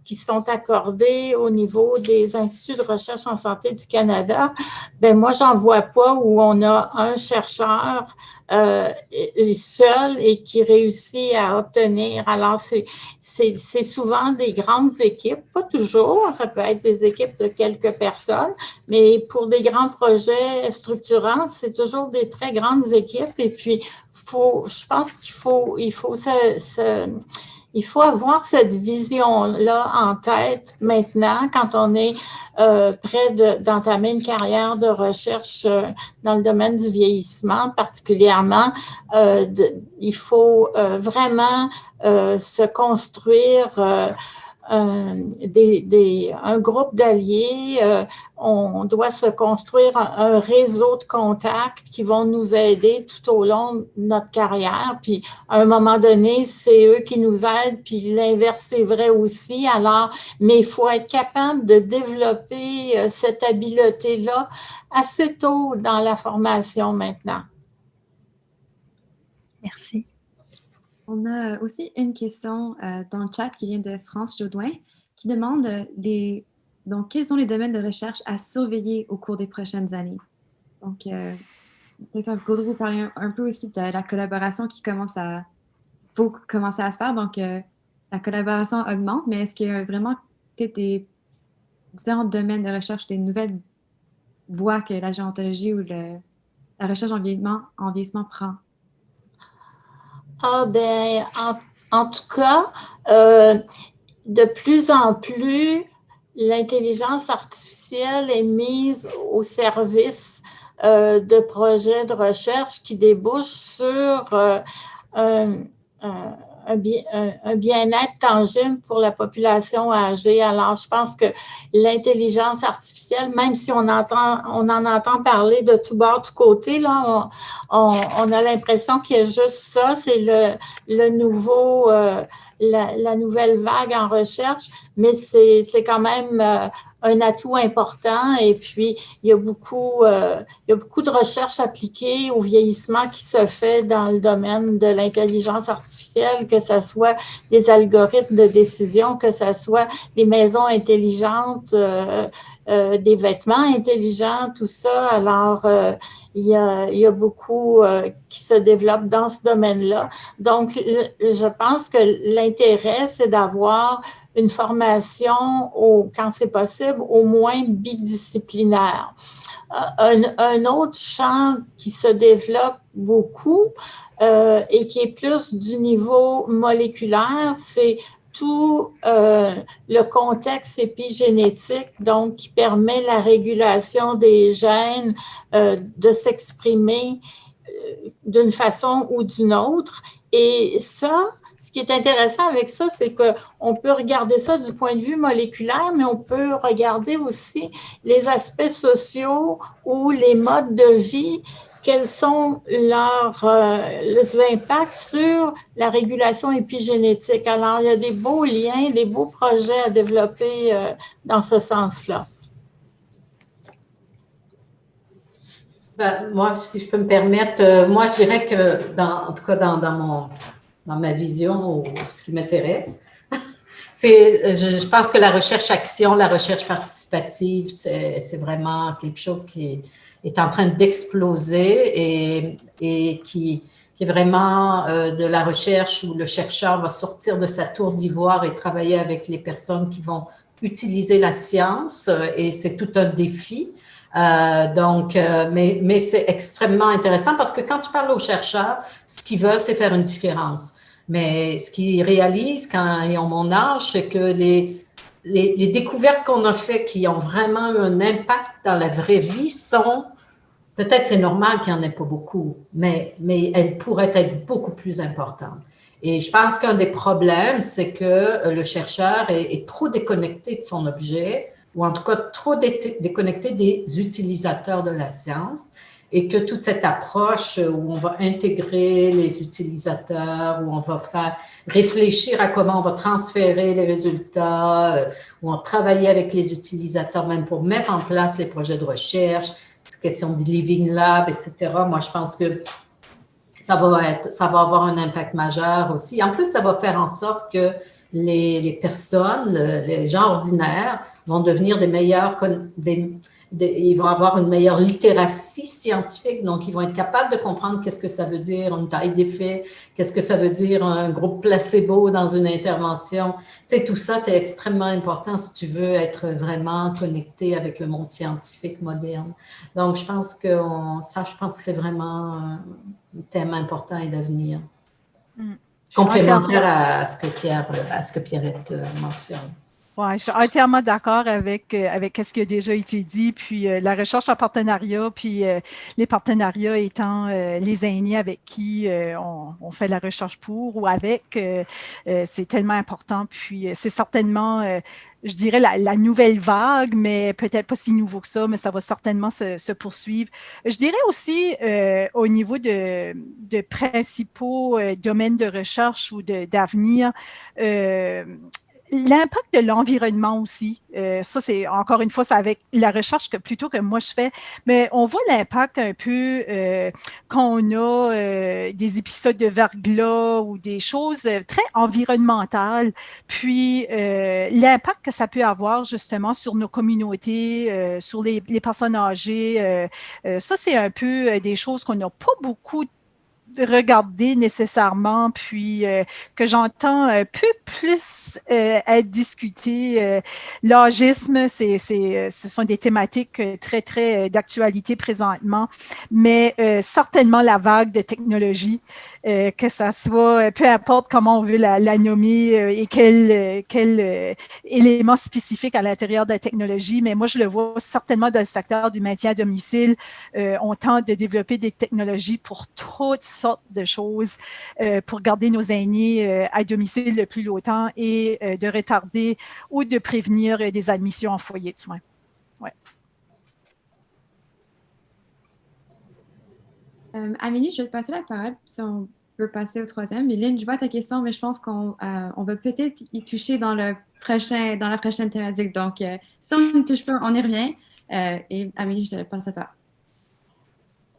Speaker 4: qui sont accordées au niveau des instituts de recherche en santé du Canada, ben moi, j'en vois pas où on a un chercheur seul et qui réussit à obtenir. Alors, c'est souvent des grandes équipes, pas toujours, ça peut être des équipes de quelques personnes, mais pour des grands projets structurants, c'est toujours des très grandes équipes. Et puis, je pense il faut avoir cette vision-là en tête maintenant quand on est près d'entamer une carrière de recherche dans le domaine du vieillissement particulièrement. Il faut vraiment se construire un groupe d'alliés, on doit se construire un réseau de contacts qui vont nous aider tout au long de notre carrière. Puis, à un moment donné, c'est eux qui nous aident, puis l'inverse, c'est vrai aussi. Alors, mais il faut être capable de développer cette habileté-là assez tôt dans la formation maintenant.
Speaker 7: Merci.
Speaker 1: On a aussi une question dans le chat qui vient de France Jodoin qui demande donc, quels sont les domaines de recherche à surveiller au cours des prochaines années? Donc, peut-être Gaudreau parler un peu aussi de la collaboration qui faut commencer à se faire. Donc, la collaboration augmente, mais est-ce qu'il y a vraiment peut-être des différents domaines de recherche, des nouvelles voies que la gérontologie ou la recherche en vieillissement prend?
Speaker 4: Ah ben, en tout cas, de plus en plus, l'intelligence artificielle est mise au service de projets de recherche qui débouchent sur un bien-être tangible pour la population âgée. Alors, je pense que l'intelligence artificielle, même si on en entend parler de tout bord, de tout côté, là, on a l'impression qu'il y a juste ça, c'est le nouveau, la nouvelle vague en recherche, mais c'est quand même un atout important. Et puis, il y a beaucoup de recherches appliquées au vieillissement qui se fait dans le domaine de l'intelligence artificielle, que ce soit des algorithmes de décision, que ce soit des maisons intelligentes, des vêtements intelligents, tout ça. Alors, il y a beaucoup qui se développe dans ce domaine-là. Donc, je pense que l'intérêt, c'est d'avoir une formation, quand c'est possible, au moins bidisciplinaire. Un autre champ qui se développe beaucoup et qui est plus du niveau moléculaire, c'est tout le contexte épigénétique, donc qui permet la régulation des gènes de s'exprimer d'une façon ou d'une autre. Et ça, ce qui est intéressant avec ça, c'est qu'on peut regarder ça du point de vue moléculaire, mais on peut regarder aussi les aspects sociaux ou les modes de vie, quels sont leurs impacts sur la régulation épigénétique. Alors, il y a des beaux liens, des beaux projets à développer dans ce sens-là.
Speaker 5: Ben, moi, si je peux me permettre, moi, je dirais que, en tout cas, dans ma vision, ou ce qui m'intéresse, je pense que la recherche-action, la recherche participative, c'est vraiment quelque chose qui est en train d'exploser et qui est vraiment de la recherche où le chercheur va sortir de sa tour d'ivoire et travailler avec les personnes qui vont utiliser la science, et c'est tout un défi. Mais c'est extrêmement intéressant parce que quand tu parles aux chercheurs, ce qu'ils veulent, c'est faire une différence. Mais ce qu'ils réalisent quand ils ont mon âge, c'est que les découvertes qu'on a faites qui ont vraiment eu un impact dans la vraie vie sont, peut-être c'est normal qu'il n'y en ait pas beaucoup, mais elles pourraient être beaucoup plus importantes. Et je pense qu'un des problèmes, c'est que le chercheur est trop déconnecté de son objet, ou en tout cas trop déconnecté des utilisateurs de la science, et que toute cette approche où on va intégrer les utilisateurs, où on va faire réfléchir à comment on va transférer les résultats, où on travaille avec les utilisateurs même pour mettre en place les projets de recherche, question de Living Lab, etc. Moi, je pense que ça va avoir un impact majeur aussi. En plus, ça va faire en sorte que les personnes, les gens ordinaires, vont devenir ils vont avoir une meilleure littératie scientifique, donc ils vont être capables de comprendre qu'est-ce que ça veut dire une taille d'effet, qu'est-ce que ça veut dire un groupe placebo dans une intervention. Tu sais, tout ça, c'est extrêmement important si tu veux être vraiment connecté avec le monde scientifique moderne. Donc, je pense que c'est vraiment un thème important et d'avenir. Complémentaire à ce que Pierrette mentionne.
Speaker 6: Oui, je suis entièrement d'accord avec ce qui a déjà été dit, puis la recherche en partenariat, puis les partenariats étant les aînés avec qui on fait la recherche pour ou avec, c'est tellement important, puis c'est certainement, je dirais, la nouvelle vague, mais peut-être pas si nouveau que ça, mais ça va certainement se poursuivre. Je dirais aussi au niveau de principaux domaines de recherche ou d'avenir, l'impact de l'environnement aussi, ça c'est encore une fois, c'est avec la recherche plutôt que moi je fais, mais on voit l'impact un peu quand on a des épisodes de verglas ou des choses très environnementales, puis l'impact que ça peut avoir justement sur nos communautés, sur les personnes âgées, ça c'est un peu des choses qu'on n'a pas beaucoup regardé nécessairement, puis que j'entends un peu plus être discuté. L'agisme, ce sont des thématiques très, très d'actualité présentement, mais certainement la vague de technologie, que ça soit, peu importe comment on veut la nommer et quel élément spécifique à l'intérieur de la technologie, mais moi, je le vois certainement dans le secteur du maintien à domicile. On tente de développer des technologies pour toutes sortes de choses, pour garder nos aînés à domicile le plus longtemps et de retarder ou de prévenir des admissions en foyer de soins. Ouais.
Speaker 1: Amélie, je vais te passer la parole si on peut passer au troisième. Mylène, je vois ta question, mais je pense qu'on va peut-être y toucher dans la prochaine thématique. Donc, si on n'y touche pas, on y revient. Et Amélie, je passe à toi.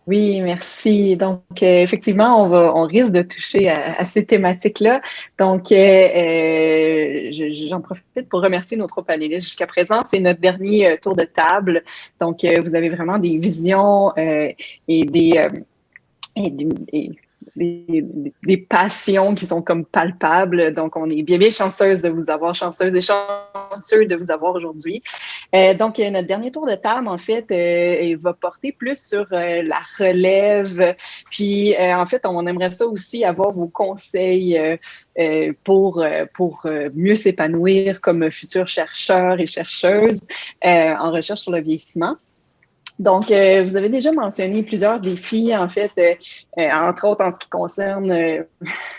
Speaker 8: Oui, merci. Donc, effectivement, on risque de toucher à ces thématiques-là. Donc, j'en profite pour remercier nos 3 panélistes jusqu'à présent. C'est notre dernier tour de table. Donc, vous avez vraiment des visions et des passions qui sont comme palpables. Donc, on est bien, bien chanceuse de vous avoir, chanceuse et chanceux de vous avoir aujourd'hui. Donc, notre dernier tour de table, en fait, il va porter plus sur la relève. Puis, en fait, on aimerait ça aussi avoir vos conseils pour mieux s'épanouir comme futurs chercheurs et chercheuses en recherche sur le vieillissement. Donc, vous avez déjà mentionné plusieurs défis, en fait, entre autres en ce qui concerne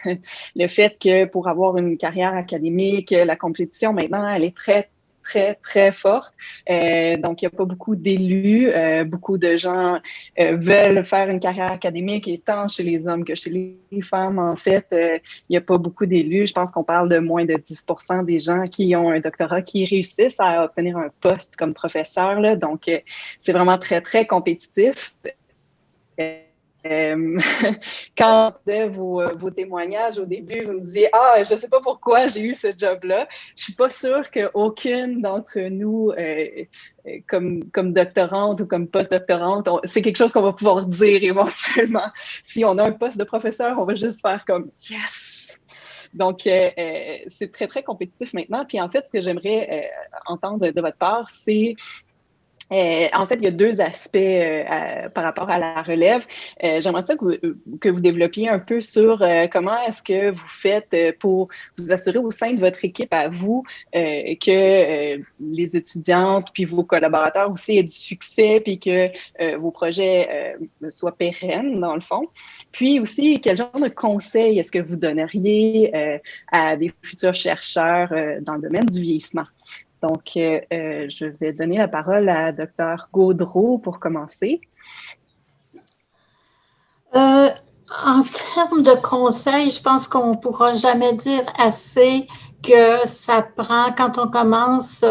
Speaker 8: le fait que pour avoir une carrière académique, la compétition maintenant, elle est très, très, très forte. Donc, il n'y a pas beaucoup d'élus. Beaucoup de gens veulent faire une carrière académique, et tant chez les hommes que chez les femmes, en fait, il n'y a pas beaucoup d'élus. Je pense qu'on parle de moins de 10% des gens qui ont un doctorat qui réussissent à obtenir un poste comme professeur, là. Donc, c'est vraiment très, très compétitif. Quand vos témoignages au début, vous me disiez « Ah, je ne sais pas pourquoi j'ai eu ce job-là », je ne suis pas sûre qu'aucune d'entre nous, comme doctorante ou comme post-doctorante, c'est quelque chose qu'on va pouvoir dire éventuellement. Si on a un poste de professeur, on va juste faire comme « Yes !» Donc, c'est très, très compétitif maintenant. Puis en fait, ce que j'aimerais entendre de votre part, c'est en fait, il y a 2 aspects par rapport à la relève. J'aimerais ça que vous développiez un peu sur comment est-ce que vous faites pour vous assurer au sein de votre équipe à vous que les étudiantes puis vos collaborateurs aussi aient du succès puis que vos projets soient pérennes, dans le fond. Puis aussi, quel genre de conseils est-ce que vous donneriez à des futurs chercheurs dans le domaine du vieillissement? Donc, je vais donner la parole à Dr. Gaudreault pour commencer.
Speaker 4: En termes de conseils, je pense qu'on ne pourra jamais dire assez que ça prend, quand on commence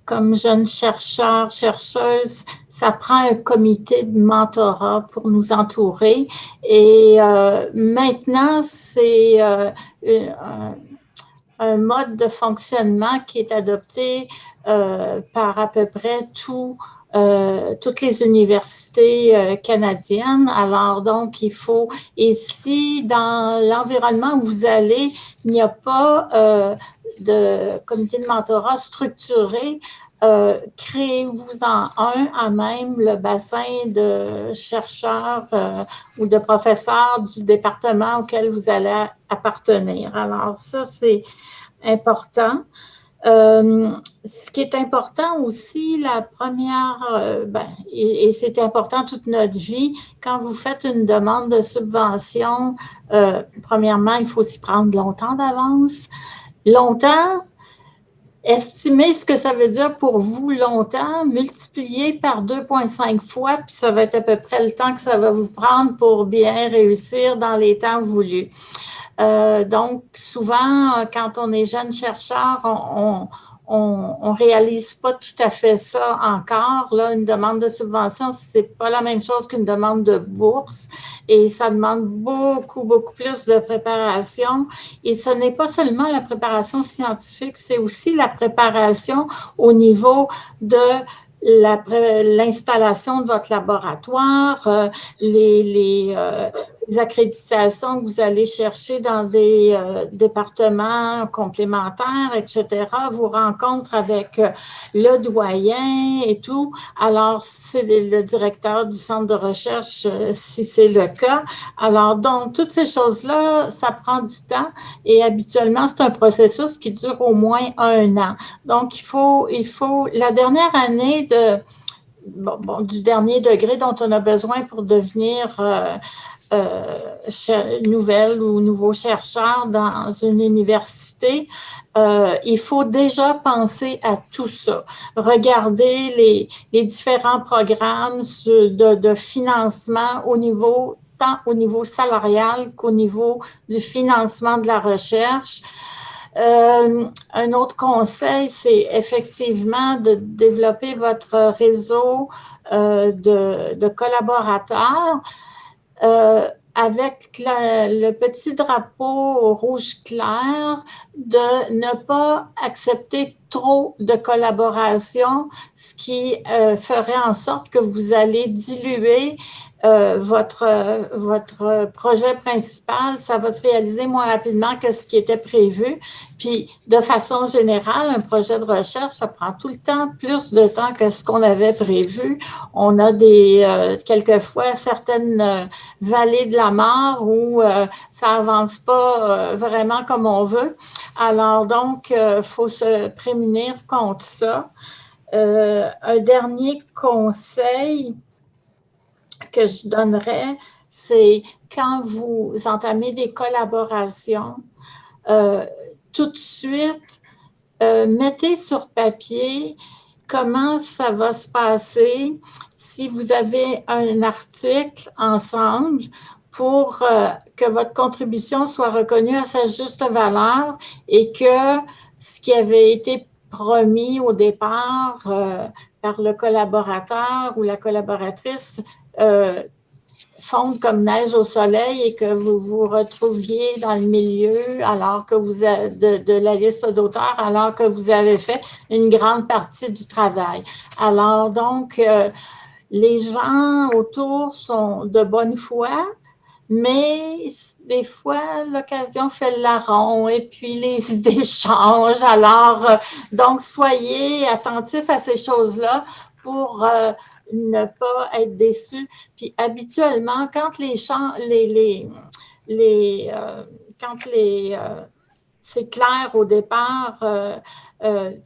Speaker 4: comme jeune chercheur, chercheuse, ça prend un comité de mentorat pour nous entourer. Et maintenant, c'est un mode de fonctionnement qui est adopté par à peu près toutes les universités canadiennes. Alors, donc, il faut, et si dans l'environnement où vous allez, il n'y a pas de comité de mentorat structuré, créez-vous-en un à même le bassin de chercheurs ou de professeurs du département auquel vous allez appartenir. Alors, ça, c'est important. Ce qui est important aussi, la première, et c'est important toute notre vie, quand vous faites une demande de subvention, premièrement, il faut s'y prendre longtemps d'avance. Longtemps, estimez ce que ça veut dire pour vous longtemps, multiplié par 2,5 fois, puis ça va être à peu près le temps que ça va vous prendre pour bien réussir dans les temps voulus. Donc, souvent, quand on est jeune chercheur, on réalise pas tout à fait ça encore. Là, une demande de subvention, c'est pas la même chose qu'une demande de bourse et ça demande beaucoup, beaucoup plus de préparation. Et ce n'est pas seulement la préparation scientifique, c'est aussi la préparation au niveau de l'installation de votre laboratoire, des accréditations que vous allez chercher dans des départements complémentaires, etc., vos rencontres avec le doyen et tout. Alors, c'est le directeur du centre de recherche, si c'est le cas. Alors, donc, toutes ces choses-là, ça prend du temps et habituellement, c'est un processus qui dure au moins 1 an. Donc, il faut la dernière année du dernier degré dont on a besoin pour devenir nouvelle ou nouveau chercheur dans une université, il faut déjà penser à tout ça. Regarder les différents programmes de financement tant au niveau salarial qu'au niveau du financement de la recherche. Un autre conseil, c'est effectivement de développer votre réseau de collaborateurs. Avec le petit drapeau rouge clair, de ne pas accepter trop de collaboration, ce qui ferait en sorte que vous allez diluer votre projet principal. Ça va se réaliser moins rapidement que ce qui était prévu. Puis, de façon générale, un projet de recherche, ça prend tout le temps plus de temps que ce qu'on avait prévu. On a quelquefois certaines vallées de la mort où ça avance pas vraiment comme on veut. Alors, donc, il faut se prémunir contre ça. Un dernier conseil que je donnerais, c'est quand vous entamez des collaborations, tout de suite, mettez sur papier comment ça va se passer si vous avez un article ensemble pour que votre contribution soit reconnue à sa juste valeur et que ce qui avait été promis au départ par le collaborateur ou la collaboratrice fonde comme neige au soleil et que vous vous retrouviez dans le milieu alors que vous de la liste d'auteurs alors que vous avez fait une grande partie du travail. Alors donc, les gens autour sont de bonne foi, mais des fois, l'occasion fait le larron et puis les idées changent. Alors, donc, soyez attentifs à ces choses-là pour ne pas être déçus. Puis, habituellement, quand c'est clair au départ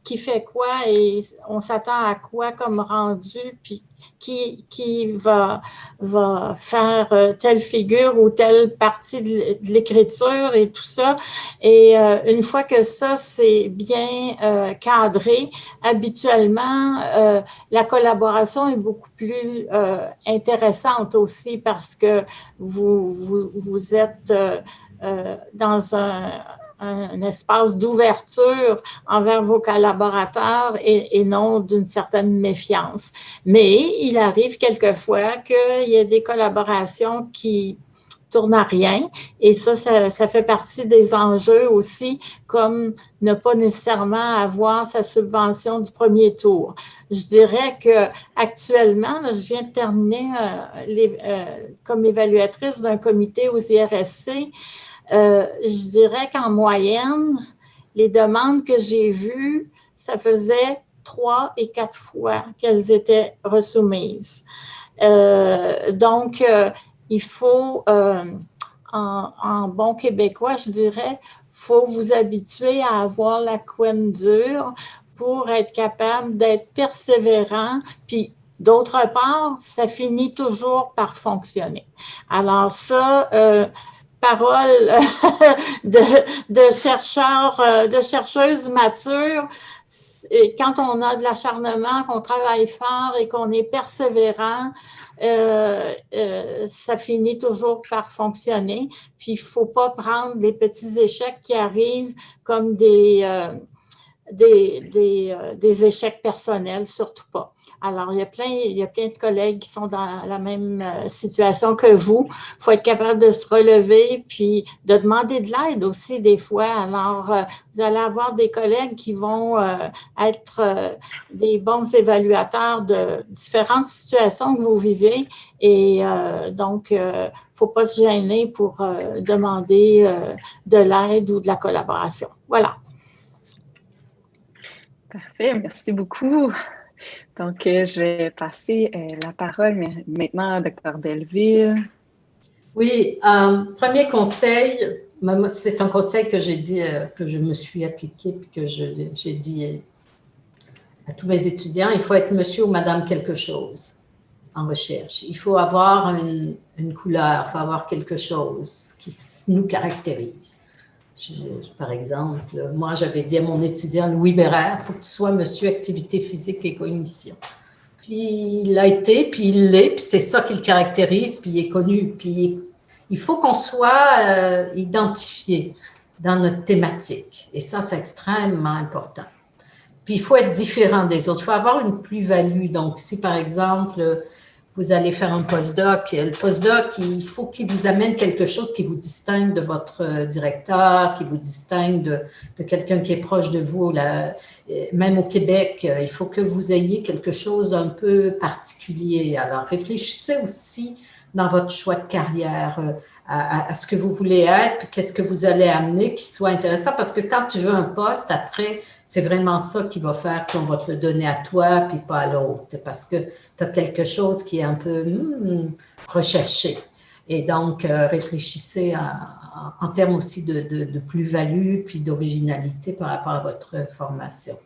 Speaker 4: qui fait quoi et on s'attend à quoi comme rendu, puis qui va faire telle figure ou telle partie de l'écriture et tout ça. Et une fois que ça, c'est bien cadré, habituellement, la collaboration est beaucoup plus intéressante aussi parce que vous êtes dans un espace d'ouverture envers vos collaborateurs et non d'une certaine méfiance. Mais il arrive quelquefois qu'il y ait des collaborations qui tournent à rien et ça fait partie des enjeux aussi, comme ne pas nécessairement avoir sa subvention du premier tour. Je dirais qu'actuellement, je viens de terminer comme évaluatrice d'un comité aux IRSC. Je dirais qu'en moyenne, les demandes que j'ai vues, ça faisait 3 et 4 fois qu'elles étaient resoumises. Donc, il faut, en bon québécois, je dirais, il faut vous habituer à avoir la couenne dure pour être capable d'être persévérant, puis d'autre part, ça finit toujours par fonctionner. Alors ça, parole de chercheurs, de chercheuses matures, et quand on a de l'acharnement, qu'on travaille fort et qu'on est persévérant, ça finit toujours par fonctionner. Puis, il ne faut pas prendre des petits échecs qui arrivent comme des des échecs personnels, surtout pas. Alors, il y a plein de collègues qui sont dans la même situation que vous. Il faut être capable de se relever, puis de demander de l'aide aussi des fois. Alors, vous allez avoir des collègues qui vont être des bons évaluateurs de différentes situations que vous vivez. Et donc, il ne faut pas se gêner pour demander de l'aide ou de la collaboration. Voilà.
Speaker 8: Parfait, merci beaucoup. Donc, je vais passer la parole maintenant à Dr. Belleville.
Speaker 5: Oui, premier conseil, c'est un conseil que j'ai dit, que je me suis appliqué, puis que j'ai dit à tous mes étudiants, il faut être monsieur ou madame quelque chose en recherche. Il faut avoir une couleur, il faut avoir quelque chose qui nous caractérise. Par exemple, moi, j'avais dit à mon étudiant Louis Bérère, il faut que tu sois monsieur activité physique et cognition. Puis il l'a été, puis il l'est, puis c'est ça qui le caractérise, puis il est connu. Puis il faut qu'on soit identifié dans notre thématique. Et ça, c'est extrêmement important. Puis il faut être différent des autres. Il faut avoir une plus-value. Donc, si par exemple, vous allez faire un postdoc, le postdoc, il faut qu'il vous amène quelque chose qui vous distingue de votre directeur, qui vous distingue de quelqu'un qui est proche de vous. Même au Québec, il faut que vous ayez quelque chose un peu particulier. Alors, réfléchissez aussi dans votre choix de carrière à ce que vous voulez être, puis qu'est-ce que vous allez amener qui soit intéressant, parce que quand tu veux un poste, après, c'est vraiment ça qui va faire qu'on va te le donner à toi, puis pas à l'autre, parce que tu as quelque chose qui est un peu recherché. Et donc, réfléchissez en termes aussi de plus-value, puis d'originalité par rapport à votre formation.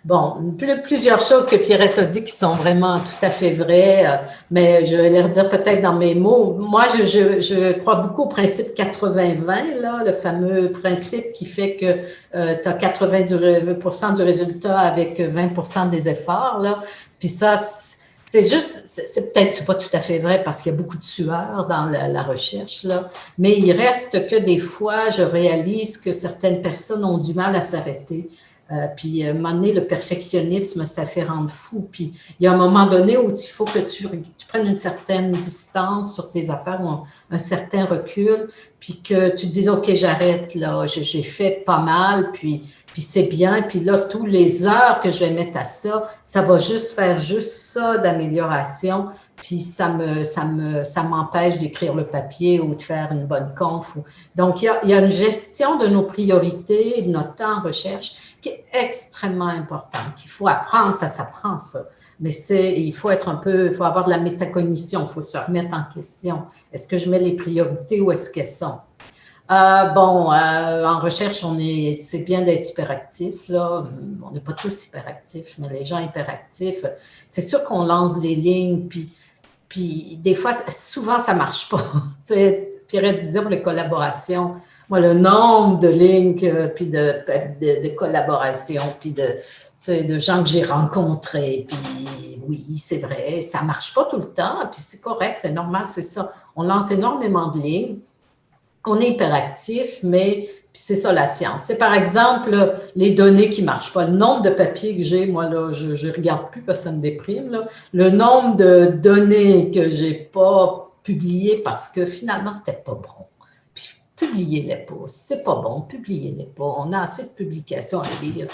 Speaker 5: Bon, plusieurs choses que Pierrette a dit qui sont vraiment tout à fait vraies, mais je vais les redire peut-être dans mes mots. Moi, je crois beaucoup au principe 80-20, là, le fameux principe qui fait que tu as 80% du résultat avec 20% des efforts, là. Puis ça, c'est peut-être pas tout à fait vrai parce qu'il y a beaucoup de sueur dans la recherche, là, mais il reste que des fois, je réalise que certaines personnes ont du mal à s'arrêter. Puis, à un moment donné, le perfectionnisme, ça fait rendre fou. Puis, il y a un moment donné où il faut que tu prennes une certaine distance sur tes affaires ou un certain recul, puis que tu te dises, OK, j'arrête, là, j'ai fait pas mal, puis c'est bien. Puis là, tous les heures que je vais mettre à ça, ça va juste faire ça d'amélioration. Puis, ça m'empêche d'écrire le papier ou de faire une bonne conf. Donc, il y a une gestion de nos priorités, de notre temps en recherche qui est extrêmement importante, qu'il faut apprendre, ça s'apprend ça. Mais il faut avoir de la métacognition, il faut se remettre en question. Est-ce que je mets les priorités ou est-ce qu'elles sont? En recherche, c'est bien d'être hyperactif, là. On n'est pas tous hyperactifs, mais les gens hyperactifs, c'est sûr qu'on lance des lignes, puis des fois, souvent, ça ne marche pas. Pierrette disait pour les collaborations, moi, le nombre de lignes, puis de collaborations, puis de gens que j'ai rencontrés, puis oui, c'est vrai, ça ne marche pas tout le temps, puis c'est correct, c'est normal, c'est ça. On lance énormément de lignes, on est hyperactif, mais puis c'est ça la science. C'est par exemple les données qui ne marchent pas. Le nombre de papiers que j'ai, moi, là, je ne regarde plus parce que ça me déprime, là. Le nombre de données que je n'ai pas publiées parce que finalement, ce n'était pas bon. Publiez-les pas. C'est pas bon, publiez-les pas. On a assez de publications à lire.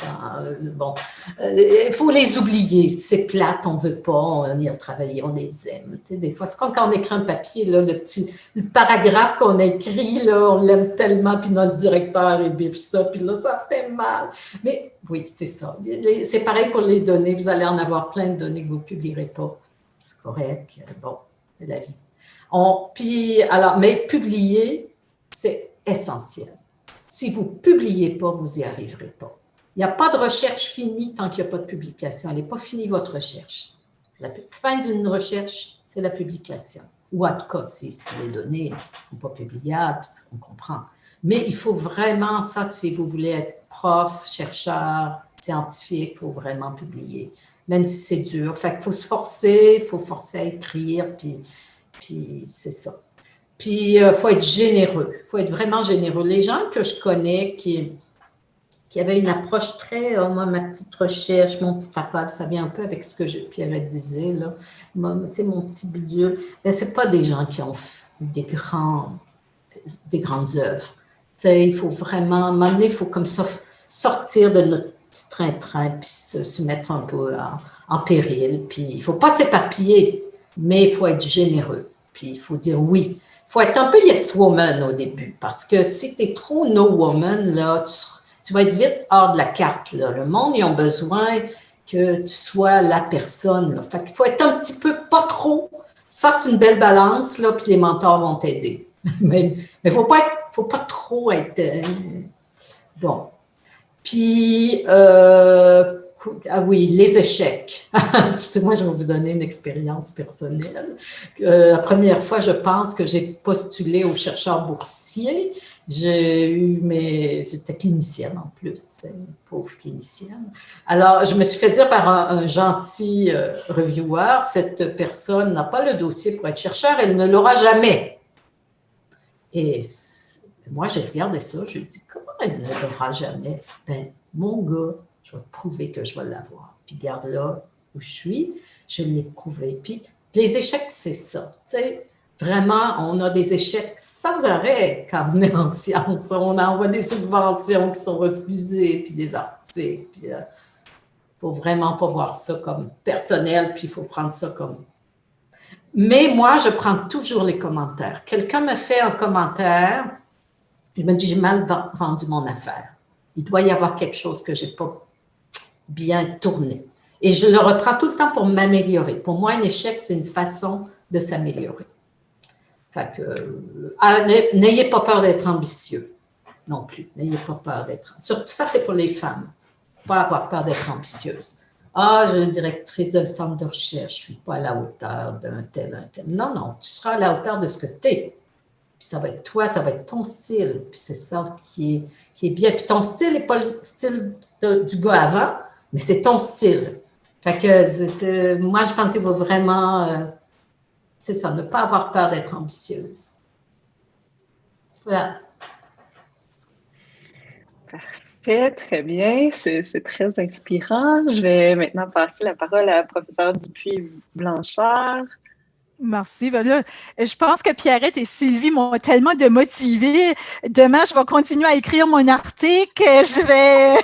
Speaker 5: Il faut les oublier. C'est plate, on ne veut pas, on y a travaillé, on les aime. Des fois, c'est comme quand on écrit un papier, là, le paragraphe qu'on a écrit, là, on l'aime tellement, puis notre directeur, il biffe ça, puis là, ça fait mal. Mais oui, c'est ça. C'est pareil pour les données. Vous allez en avoir plein de données que vous ne publierez pas. C'est correct. Bon, c'est la vie. Mais publier, c'est essentiel. Si vous ne publiez pas, vous n'y arriverez pas. Il n'y a pas de recherche finie tant qu'il n'y a pas de publication. Elle n'est pas finie, votre recherche. La fin d'une recherche, c'est la publication. Ou en tout cas, si les données ne sont pas publiables, on comprend. Mais il faut vraiment, ça, si vous voulez être prof, chercheur, scientifique, il faut vraiment publier. Même si c'est dur. Fait qu'il faut se forcer, il faut forcer à écrire, puis c'est ça. Puis, il faut être généreux. Il faut être vraiment généreux. Les gens que je connais qui qui avait une approche très, moi, ma petite recherche, mon petit affaire, ça vient un peu avec ce que Pierrette disait, là. Tu sais, mon petit bidule. Ben, c'est pas des gens qui ont des grandes œuvres. Tu sais, il faut vraiment, à un moment donné, il faut comme ça sortir de notre petit train-train, puis se mettre un peu en péril. Puis il faut pas s'éparpiller, mais il faut être généreux. Puis il faut dire oui. Il faut être un peu yes woman au début, parce que si tu es trop no woman, là, tu vas être vite hors de la carte. Là. Le monde, ils ont besoin que tu sois la personne. Là. Fait qu'il faut être un petit peu, pas trop. Ça, c'est une belle balance, là, puis les mentors vont t'aider. Mais il faut pas trop être... bon. Puis, ah oui, les échecs. Moi, je vais vous donner une expérience personnelle. La première fois, je pense que j'ai postulé au chercheur boursier. J'étais clinicienne en plus, une pauvre clinicienne. Alors, je me suis fait dire par un gentil reviewer, cette personne n'a pas le dossier pour être chercheur, elle ne l'aura jamais. Et moi, j'ai regardé ça, j'ai dit, comment elle ne l'aura jamais? Ben, mon gars, je vais te prouver que je vais l'avoir. Puis, garde là où je suis, je l'ai prouvé. Puis, les échecs, c'est ça. Tu sais, vraiment, on a des échecs sans arrêt quand on est en sciences. On envoie des subventions qui sont refusées, puis des articles. Puis, il ne faut vraiment pas voir ça comme personnel, puis il faut prendre ça comme... Mais moi, je prends toujours les commentaires. Quelqu'un me fait un commentaire, je me dis, j'ai mal vendu mon affaire. Il doit y avoir quelque chose que je n'ai pas bien tourné. Et je le reprends tout le temps pour m'améliorer. Pour moi, un échec, c'est une façon de s'améliorer. Fait que, n'ayez pas peur d'être ambitieux non plus. N'ayez pas peur d'être... Surtout ça, c'est pour les femmes. Pas avoir peur d'être ambitieuse. Ah, je suis directrice d'un centre de recherche, je ne suis pas à la hauteur d'un tel, un tel. Non, non, tu seras à la hauteur de ce que tu es. Puis ça va être toi, ça va être ton style. Puis c'est ça qui est bien. Puis ton style n'est pas le style du gars avant, mais c'est ton style. Fait que moi, je pense qu'il faut vraiment, c'est ça, ne pas avoir peur d'être ambitieuse. Voilà.
Speaker 8: Parfait, très bien. C'est très inspirant. Je vais maintenant passer la parole à la professeure Dupuis-Blanchard.
Speaker 6: Merci. Ben là, je pense que Pierrette et Sylvie m'ont tellement motivée. Demain, je vais continuer à écrire mon article. Je vais...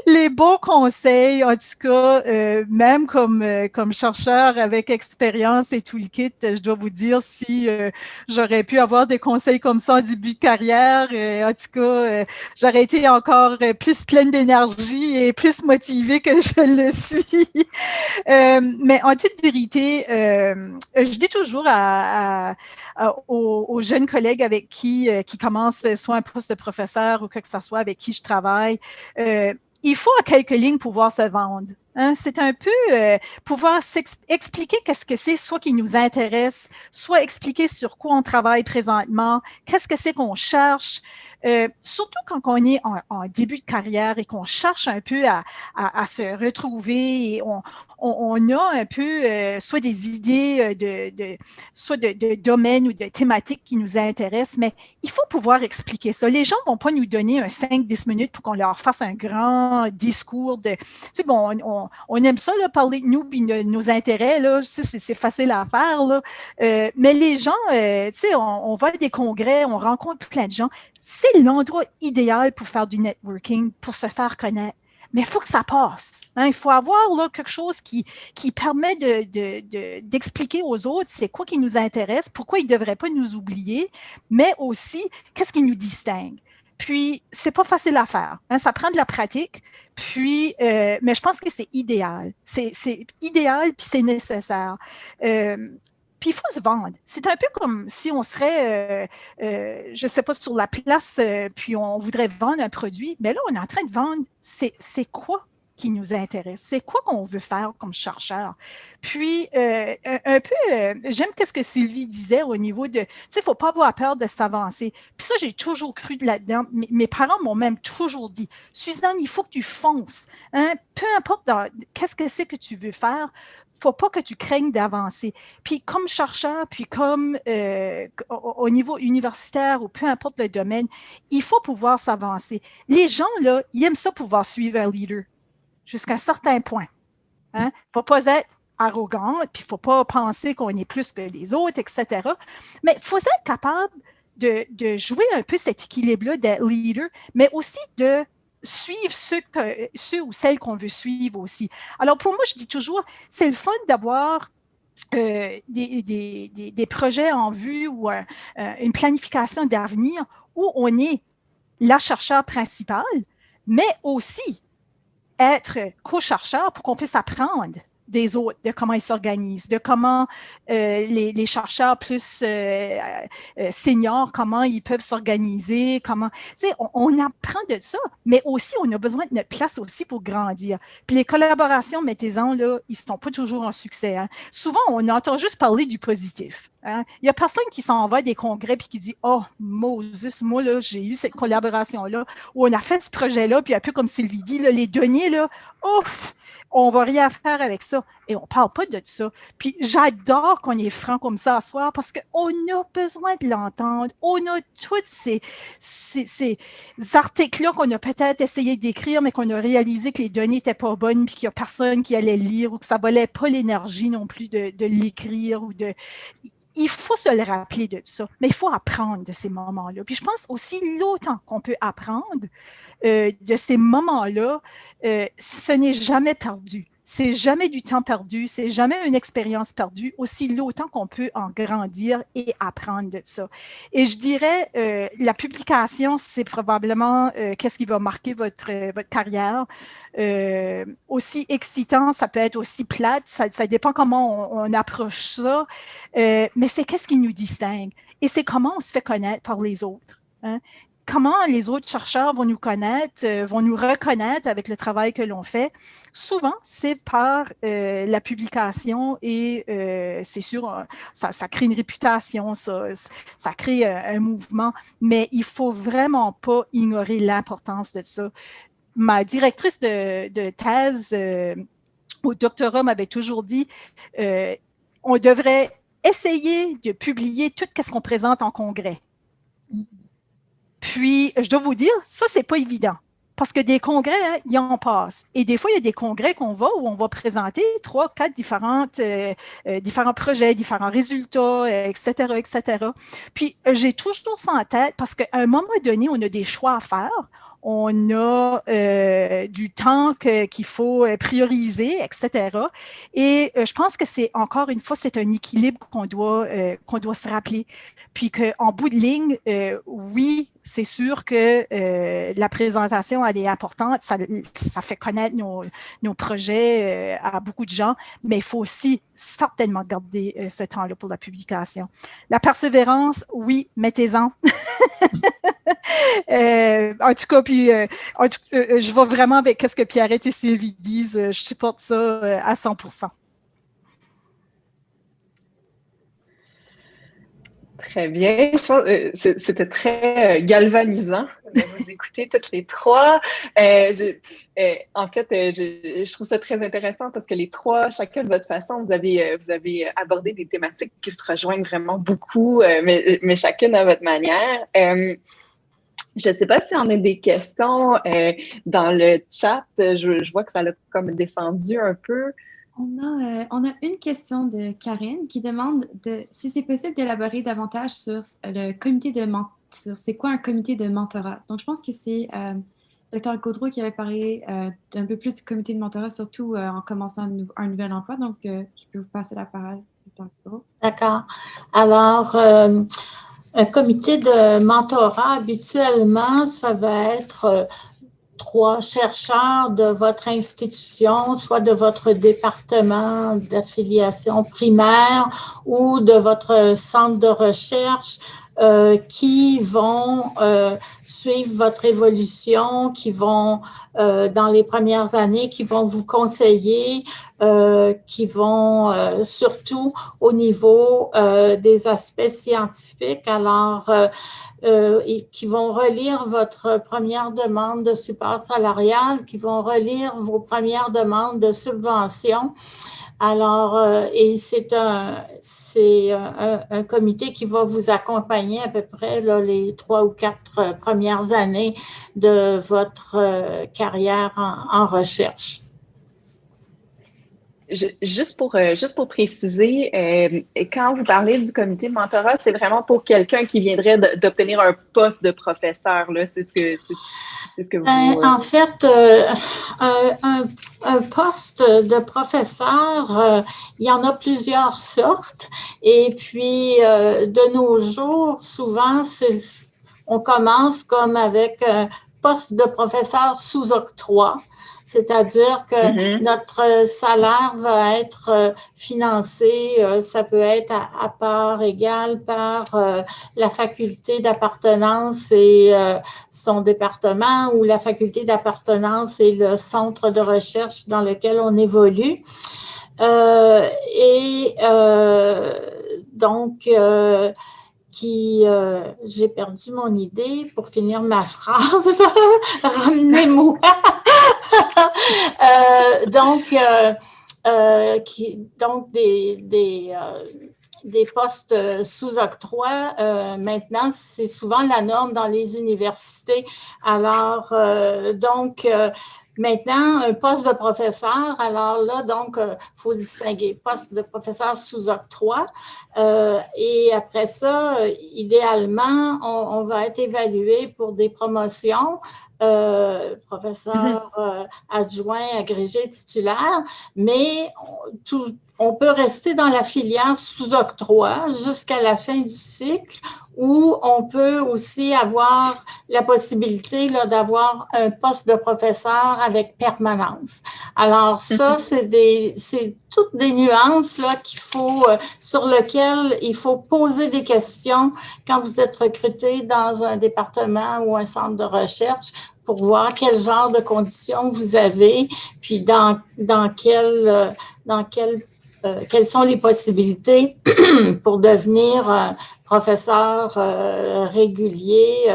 Speaker 6: Les bons conseils, en tout cas, même comme chercheur avec expérience et tout le kit, je dois vous dire, si j'aurais pu avoir des conseils comme ça en début de carrière, en tout cas, j'aurais été encore plus pleine d'énergie et plus motivée que je le suis. Mais en toute vérité, je dis toujours aux jeunes collègues avec qui commencent soit un poste de professeur ou que ce soit avec qui je travaille, il faut en quelques lignes pouvoir se vendre. Hein? C'est un peu pouvoir expliquer qu'est-ce que c'est, soit qui nous intéresse, soit expliquer sur quoi on travaille présentement, qu'est-ce que c'est qu'on cherche. Surtout quand on est en début de carrière et qu'on cherche un peu à se retrouver et on a un peu soit des idées soit de domaines ou de thématiques qui nous intéressent, mais il faut pouvoir expliquer ça. Les gens ne vont pas nous donner un 5-10 minutes pour qu'on leur fasse un grand discours de... Tu sais, bon, on aime ça, là, parler de nous et de nos intérêts, là, c'est facile à faire, là. Mais les gens, tu sais, on va à des congrès, on rencontre plein de gens. C'est l'endroit idéal pour faire du networking, pour se faire connaître. Mais il faut que ça passe. Hein? Il faut avoir là, quelque chose qui permet d'expliquer aux autres c'est quoi qui nous intéresse, pourquoi ils ne devraient pas nous oublier, mais aussi qu'est-ce qui nous distingue. Puis, c'est pas facile à faire. Hein? Ça prend de la pratique. Puis, mais je pense que c'est idéal. C'est idéal, puis c'est nécessaire. Puis, il faut se vendre. C'est un peu comme si on serait, je ne sais pas, sur la place, puis on voudrait vendre un produit. Mais là, on est en train de vendre, c'est quoi qui nous intéresse? C'est quoi qu'on veut faire comme chercheur? Puis, un peu, j'aime ce que Sylvie disait au niveau de, tu sais, il ne faut pas avoir peur de s'avancer. Puis ça, j'ai toujours cru là-dedans. Mes parents m'ont même toujours dit, Suzanne, il faut que tu fonces. Hein? Peu importe qu'est-ce que c'est que tu veux faire, il ne faut pas que tu craignes d'avancer. Puis comme chercheur, puis comme au niveau universitaire ou peu importe le domaine, il faut pouvoir s'avancer. Les gens, là, ils aiment ça pouvoir suivre un leader jusqu'à un certain point. Il ne faut pas être arrogant, puis il ne faut pas penser qu'on est plus que les autres, etc. Mais il faut être capable de jouer un peu cet équilibre-là d'être leader, mais aussi de suivre ceux ou celles qu'on veut suivre aussi. Alors, pour moi, je dis toujours, c'est le fun d'avoir des projets en vue ou une planification d'avenir où on est la chercheur principale, mais aussi être co-chercheur pour qu'on puisse apprendre des autres, de comment ils s'organisent, de comment les chercheurs plus seniors, comment ils peuvent s'organiser, comment, tu sais, on apprend de ça, mais aussi, on a besoin de notre place aussi pour grandir. Puis les collaborations, mettez-en, là, ils ne sont pas toujours un succès. Hein. Souvent, on entend juste parler du positif. Hein. Il n'y a personne qui s'en va à des congrès et qui dit « Oh, Moses, moi, là, j'ai eu cette collaboration-là, où on a fait ce projet-là, puis un peu comme Sylvie dit, là, les deniers, là, ouf, on ne va rien faire avec ça. » Et on ne parle pas de ça. Puis j'adore qu'on est franc comme ça à soir parce qu'on a besoin de l'entendre. On a tous ces articles-là qu'on a peut-être essayé d'écrire, mais qu'on a réalisé que les données n'étaient pas bonnes, puis qu'il n'y a personne qui allait lire ou que ça ne valait pas l'énergie non plus de l'écrire ou de... Il faut se le rappeler de ça, mais il faut apprendre de ces moments-là. Puis je pense aussi l'autant qu'on peut apprendre de ces moments-là, ce n'est jamais perdu. C'est jamais du temps perdu, c'est jamais une expérience perdue, aussi longtemps qu'on peut en grandir et apprendre de ça. Et je dirais, la publication, c'est probablement qu'est-ce qui va marquer votre carrière. Aussi excitant, ça peut être aussi plate, ça dépend comment on approche ça, mais c'est qu'est-ce qui nous distingue et c'est comment on se fait connaître par les autres. Hein? Comment les autres chercheurs vont nous connaître, vont nous reconnaître avec le travail que l'on fait. Souvent, c'est par la publication et c'est sûr, ça crée une réputation, ça crée un mouvement, mais il ne faut vraiment pas ignorer l'importance de ça. Ma directrice de thèse au doctorat m'avait toujours dit on devrait essayer de publier tout ce qu'on présente en congrès. Puis, je dois vous dire, ça, c'est pas évident. Parce que des congrès, hein, il en passe. Et des fois, il y a des congrès qu'on va où on va présenter 3, 4 différents projets, différents résultats, etc., etc. Puis, j'ai toujours ça en tête parce qu'à un moment donné, on a des choix à faire. On a du temps qu'il faut prioriser, etc. Et je pense que c'est, encore une fois, c'est un équilibre qu'on doit se rappeler. Puis qu'en bout de ligne, oui, c'est sûr que la présentation, elle est importante, ça fait connaître nos projets à beaucoup de gens, mais il faut aussi certainement garder ce temps-là pour la publication. La persévérance, oui, mettez-en. En tout cas, puis je vais vraiment avec ce que Pierrette et Sylvie disent, je supporte ça à 100%.
Speaker 8: Très bien. Je pense que c'était très galvanisant de vous écouter toutes les trois. En fait, je trouve ça très intéressant parce que les trois, chacun de votre façon, vous avez abordé des thématiques qui se rejoignent vraiment beaucoup, mais chacune à votre manière. Je ne sais pas si on a des questions dans le chat. Je vois que ça a comme descendu un peu.
Speaker 1: On a une question de Karine qui demande si c'est possible d'élaborer davantage sur le comité sur c'est quoi un comité de mentorat. Donc, je pense que c'est Dr. Gaudreau qui avait parlé d'un peu plus du comité de mentorat, surtout en commençant un nouvel emploi. Donc, je peux vous passer la parole, Dr. Gaudreau.
Speaker 4: D'accord. Alors, un comité de mentorat, habituellement, ça va être 3 chercheurs de votre institution, soit de votre département d'affiliation primaire ou de votre centre de recherche qui vont suivre votre évolution, qui vont, dans les premières années, qui vont vous conseiller, qui vont surtout au niveau des aspects scientifiques, alors et qui vont relire votre première demande de support salarial, qui vont relire vos premières demandes de subvention. Alors, et c'est un comité qui va vous accompagner à peu près là, les 3 ou 4 premières années de votre carrière en recherche.
Speaker 8: Juste pour préciser, quand vous parlez du comité de mentorat, c'est vraiment pour quelqu'un qui viendrait d'obtenir un poste de professeur, là, c'est ce que vous...
Speaker 4: En fait, un poste de professeur, il y en a plusieurs sortes. Et puis, de nos jours, souvent, on commence comme avec un poste de professeur sous octroi. C'est-à-dire que notre salaire va être financé, ça peut être à part égale par la faculté d'appartenance et son département ou la faculté d'appartenance et le centre de recherche dans lequel on évolue. Donc, j'ai perdu mon idée pour finir ma phrase. Ramenez-moi. Donc, des postes sous octroi, maintenant, c'est souvent la norme dans les universités. Alors, maintenant, un poste de professeur, alors là, donc, il faut distinguer poste de professeur sous octroi. Et après ça, idéalement, on va être évalué pour des promotions. Professeur adjoint, agrégé, titulaire, mais on peut rester dans la filière sous octroi jusqu'à la fin du cycle, ou on peut aussi avoir la possibilité là, d'avoir un poste de professeur avec permanence. Alors ça, c'est toutes des nuances là, sur lesquelles il faut poser des questions quand vous êtes recruté dans un département ou un centre de recherche pour voir quel genre de conditions vous avez, puis quelles sont les possibilités pour devenir professeur régulier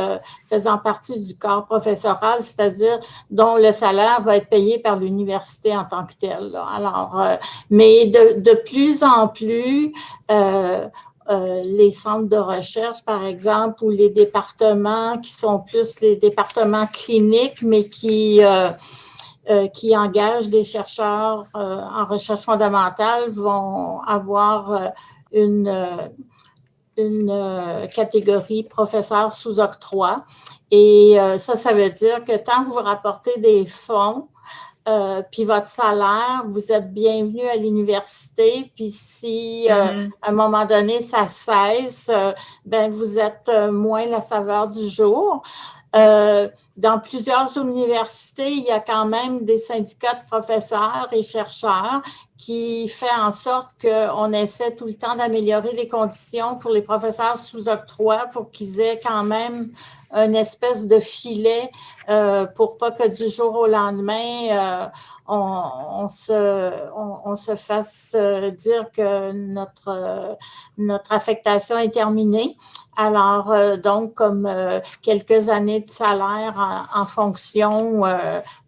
Speaker 4: faisant partie du corps professoral, c'est-à-dire dont le salaire va être payé par l'université en tant que telle. Là. Alors, mais de plus en plus, les centres de recherche, par exemple, ou les départements qui sont plus les départements cliniques, mais qui engagent des chercheurs en recherche fondamentale vont avoir une catégorie professeur sous octroi. Et ça veut dire que tant que vous rapportez des fonds, puis votre salaire, vous êtes bienvenu à l'université, puis si à un moment donné ça cesse, ben vous êtes moins la saveur du jour. Dans plusieurs universités, il y a quand même des syndicats de professeurs et chercheurs qui fait en sorte qu'on essaie tout le temps d'améliorer les conditions pour les professeurs sous octroi pour qu'ils aient quand même une espèce de filet pour pas que du jour au lendemain, on se fasse dire que notre affectation est terminée. Alors, donc, comme quelques années de salaire en fonction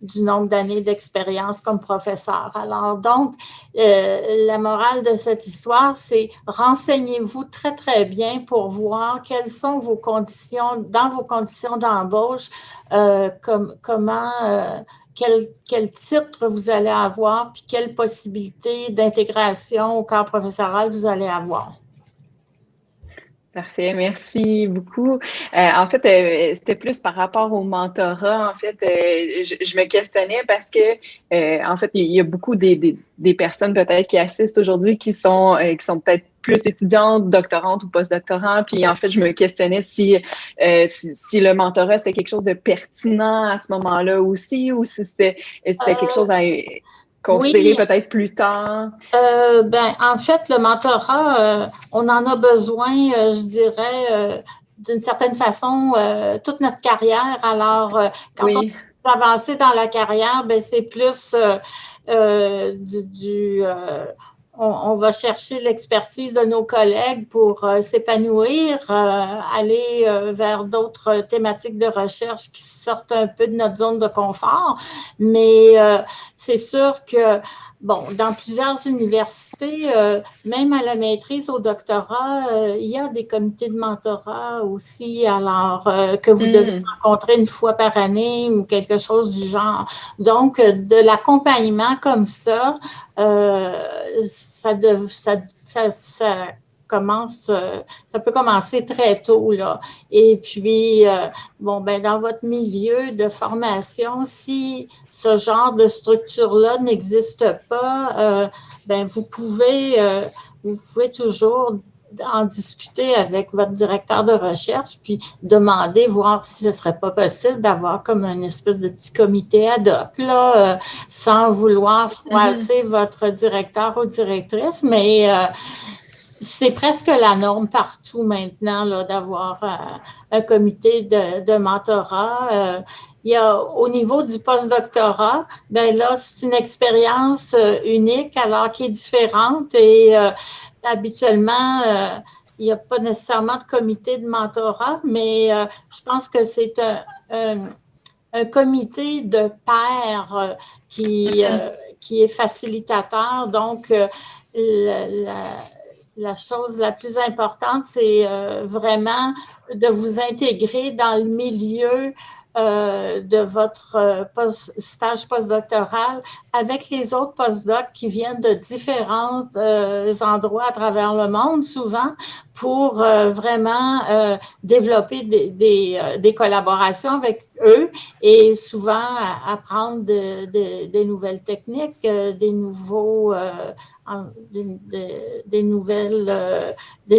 Speaker 4: du nombre d'années d'expérience comme professeur. Alors, donc, la morale de cette histoire, c'est renseignez-vous très, très bien pour voir quelles sont vos conditions, dans vos conditions d'embauche, quel titre vous allez avoir, puis quelle possibilité d'intégration au corps professoral vous allez avoir.
Speaker 8: Parfait, merci beaucoup. En fait, c'était plus par rapport au mentorat. En fait, je me questionnais parce que, en fait, il y a beaucoup des personnes peut-être qui assistent aujourd'hui qui sont peut-être plus étudiantes, doctorantes ou post-doctorantes. Puis, en fait, je me questionnais si le mentorat, c'était quelque chose de pertinent à ce moment-là aussi, ou si c'était quelque chose à considérer peut-être plus tard?
Speaker 4: En fait, le mentorat, on en a besoin, je dirais, d'une certaine façon toute notre carrière. Alors, quand
Speaker 8: Oui.
Speaker 4: on veut avancer dans la carrière, ben, c'est plus on va chercher l'expertise de nos collègues pour s'épanouir, aller vers d'autres thématiques de recherche qui sortent un peu de notre zone de confort. Mais c'est sûr que, bon, dans plusieurs universités, même à la maîtrise, au doctorat, il y a des comités de mentorat aussi, alors que vous devez rencontrer une fois par année ou quelque chose du genre. Donc, de l'accompagnement comme ça, ça peut commencer très tôt, là. Et puis, bon, ben, dans votre milieu de formation, si ce genre de structure-là n'existe pas, ben, vous pouvez toujours en discuter avec votre directeur de recherche, puis demander, voir si ce ne serait pas possible d'avoir comme une espèce de petit comité ad hoc, là, sans vouloir froisser votre directeur ou directrice, mais c'est presque la norme partout maintenant, là, d'avoir un comité de mentorat. Il y a, au niveau du postdoctorat, ben là, c'est une expérience unique, alors qui est différente et habituellement, il n'y a pas nécessairement de comité de mentorat, mais je pense que c'est un comité de pairs qui est facilitateur. Donc, la chose la plus importante, c'est vraiment de vous intégrer dans le milieu de votre stage postdoctoral avec les autres postdocs qui viennent de différents endroits à travers le monde, souvent, pour vraiment développer des collaborations avec eux et souvent apprendre des nouvelles techniques, des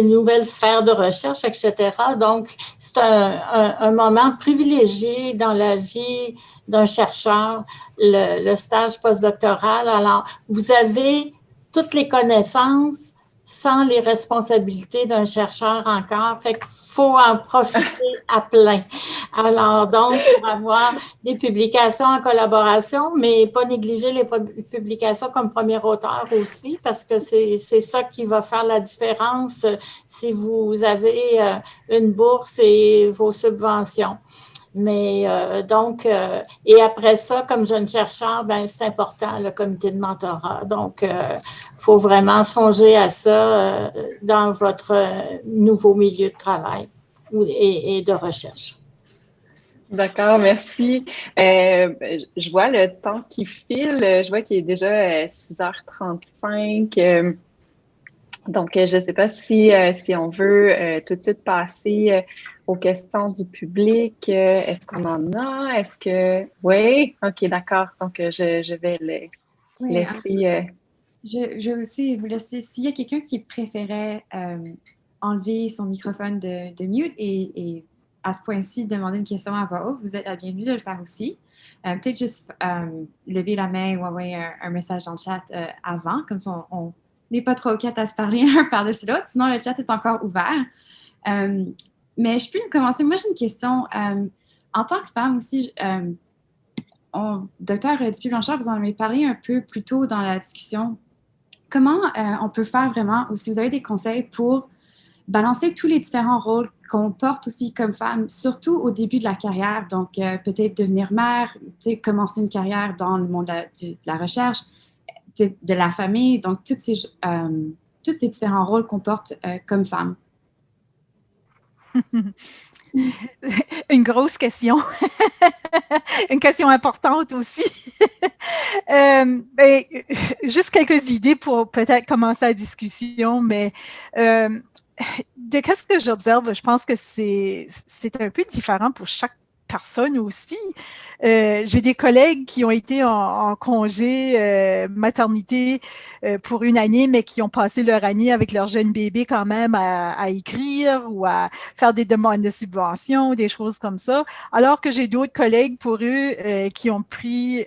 Speaker 4: nouvelles sphères de recherche, etc. Donc, c'est un moment privilégié dans la vie d'un chercheur, le stage postdoctoral. Alors, vous avez toutes les connaissances sans les responsabilités d'un chercheur encore. Fait qu'il faut en profiter à plein. Alors, donc, pour avoir des publications en collaboration, mais pas négliger les publications comme premier auteur aussi, parce que c'est ça qui va faire la différence si vous avez une bourse et vos subventions. Mais donc, et après ça, comme jeune chercheur, ben, c'est important, le comité de mentorat. Donc, il faut vraiment songer à ça dans votre nouveau milieu de travail et de recherche.
Speaker 8: D'accord, merci. Je vois le temps qui file. Je vois qu'il est déjà 6h35. Donc, je ne sais pas si on veut tout de suite passer aux questions du public. Est-ce qu'on en a? Est-ce que... Oui? OK, d'accord. Donc, je vais laisser...
Speaker 1: Je vais aussi vous laisser... S'il y a quelqu'un qui préférait enlever son microphone de mute et à ce point-ci, demander une question à voix haute, vous êtes la bienvenue de le faire aussi. Peut-être juste lever la main ou envoyer un message dans le chat avant, comme ça on n'est pas trop quatre à se parler un par-dessus l'autre, sinon le chat est encore ouvert. Mais je peux commencer. Moi, j'ai une question. En tant que femme aussi, Docteur Dupuis-Blanchard, vous en avez parlé un peu plus tôt dans la discussion. Comment on peut faire vraiment, ou si vous avez des conseils pour balancer tous les différents rôles qu'on porte aussi comme femme, surtout au début de la carrière, donc peut-être devenir mère, commencer une carrière dans le monde de la recherche, de la famille, donc tous ces différents rôles qu'on porte comme femme.
Speaker 6: Une grosse question. Une question importante aussi. Juste quelques idées pour peut-être commencer la discussion, mais de qu'est-ce que j'observe, je pense que c'est un peu différent pour chaque personnes aussi. J'ai des collègues qui ont été en congé maternité pour une année, mais qui ont passé leur année avec leur jeune bébé quand même à écrire ou à faire des demandes de subventions, des choses comme ça. Alors que j'ai d'autres collègues pour eux qui ont pris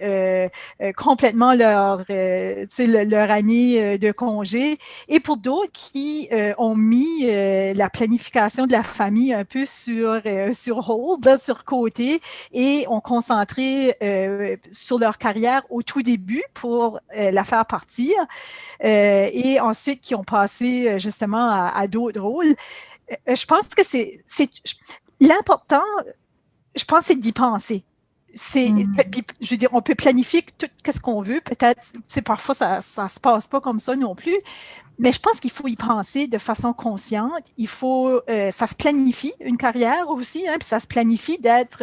Speaker 6: complètement leur année de congé, et pour d'autres qui ont mis la planification de la famille un peu sur hold, là, sur côté, et ont concentré sur leur carrière au tout début pour la faire partir, et ensuite qui ont passé justement à d'autres rôles. Je pense que c'est l'important, je pense, c'est d'y penser. Je veux dire, on peut planifier tout ce qu'on veut. Peut-être, parfois, ça se passe pas comme ça non plus. Mais je pense qu'il faut y penser de façon consciente. Il faut, ça se planifie une carrière aussi, hein, puis ça se planifie d'être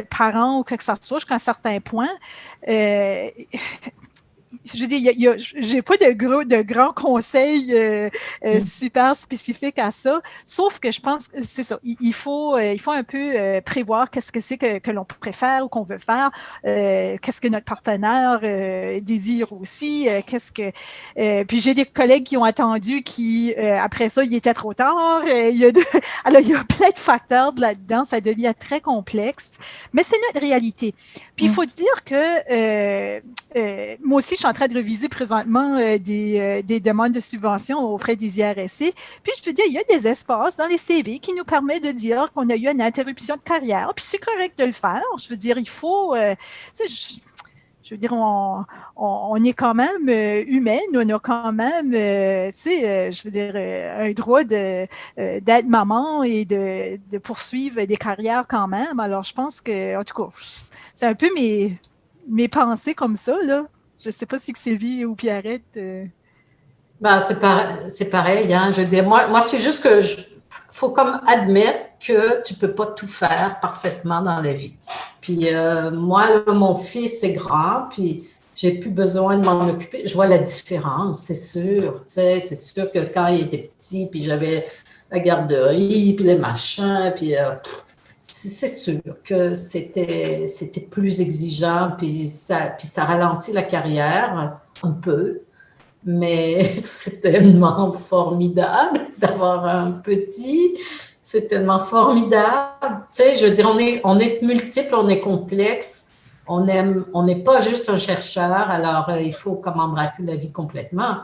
Speaker 6: parent ou quelque chose jusqu'à un certain point. Je veux dire, j'ai pas de grands conseils super spécifiques à ça, sauf que je pense que c'est ça. Il faut un peu prévoir qu'est-ce que c'est que l'on préfère ou qu'on veut faire, qu'est-ce que notre partenaire désire aussi, puis j'ai des collègues qui ont attendu qui, après ça, il était trop tard. Alors, il y a plein de facteurs là-dedans, ça devient très complexe, mais c'est notre réalité. Puis il faut dire que moi aussi, je suis en train de réviser présentement des demandes de subventions auprès des IRSC. Puis je te dis, il y a des espaces dans les CV qui nous permettent de dire qu'on a eu une interruption de carrière. Puis c'est correct de le faire. Je veux dire, il faut... je veux dire, on est quand même humaine, on a quand même, je veux dire, un droit d'être maman et de poursuivre des carrières quand même. Alors, je pense que, en tout cas, c'est un peu mes pensées comme ça, là. Je ne sais pas si Sylvie ou Pierrette...
Speaker 5: Ben, c'est pareil, hein. Je veux dire, moi c'est juste que faut comme admettre que tu peux pas tout faire parfaitement dans la vie. Puis moi, là, mon fils est grand, puis j'ai plus besoin de m'en occuper. Je vois la différence, c'est sûr. Tu sais, c'est sûr que quand il était petit, puis j'avais la garderie, puis les machins, puis c'est sûr que c'était plus exigeant, puis ça ralentit la carrière un peu. Mais c'est tellement formidable d'avoir un petit, c'est tellement formidable. Tu sais, je veux dire, on est multiples, on est complexe, on n'est pas juste un chercheur, alors il faut comme embrasser la vie complètement.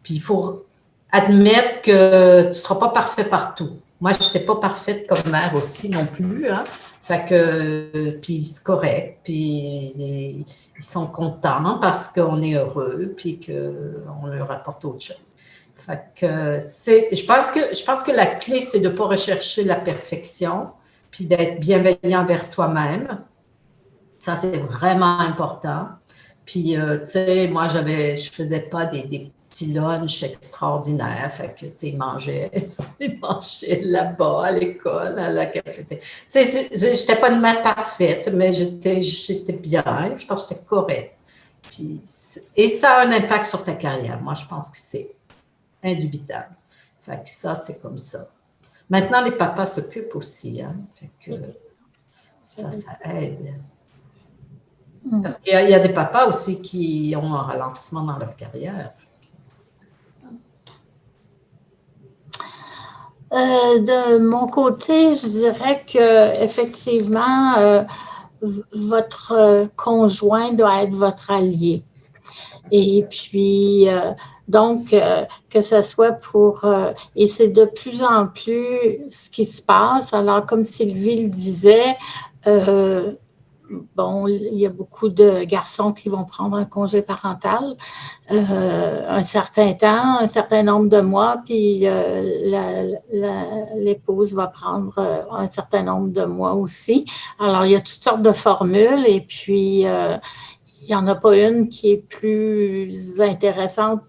Speaker 5: Puis il faut admettre que tu ne seras pas parfait partout. Moi, je n'étais pas parfaite comme mère aussi non plus, hein. Fait que, puis c'est correct, puis ils sont contents parce qu'on est heureux, puis qu'on leur apporte autre chose. Fait que je pense que la clé, c'est de ne pas rechercher la perfection, puis d'être bienveillant vers soi-même. Ça, c'est vraiment important. Puis, tu sais, moi, je faisais pas des petits lunchs extraordinaires. Fait que, tu sais, ils mangeaient là-bas, à l'école, à la cafétéria. Tu sais, j'étais pas une mère parfaite, mais j'étais bien. Je pense que j'étais correcte. Puis, et ça a un impact sur ta carrière. Moi, je pense que c'est indubitable. Fait que ça, c'est comme ça. Maintenant, les papas s'occupent aussi, hein. Fait que ça aide. Parce qu'il y a des papas aussi qui ont un ralentissement dans leur carrière.
Speaker 4: De mon côté, je dirais que effectivement, votre conjoint doit être votre allié. Et puis, donc, que ce soit pour... et c'est de plus en plus ce qui se passe. Alors, comme Sylvie le disait, bon, il y a beaucoup de garçons qui vont prendre un congé parental un certain temps, un certain nombre de mois, puis l'épouse va prendre un certain nombre de mois aussi. Alors, il y a toutes sortes de formules et puis il n'y en a pas une qui est plus intéressante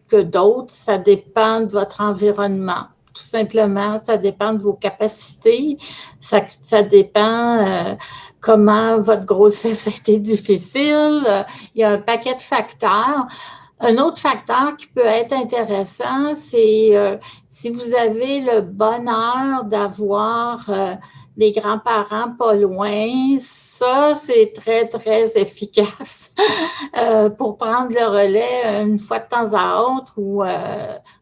Speaker 4: que d'autres. Ça dépend de votre environnement. Tout simplement, ça dépend de vos capacités, ça dépend comment votre grossesse a été difficile. Il y a un paquet de facteurs. Un autre facteur qui peut être intéressant, c'est si vous avez le bonheur d'avoir des grands-parents pas loin, ça, c'est très, très efficace pour prendre le relais une fois de temps à autre ou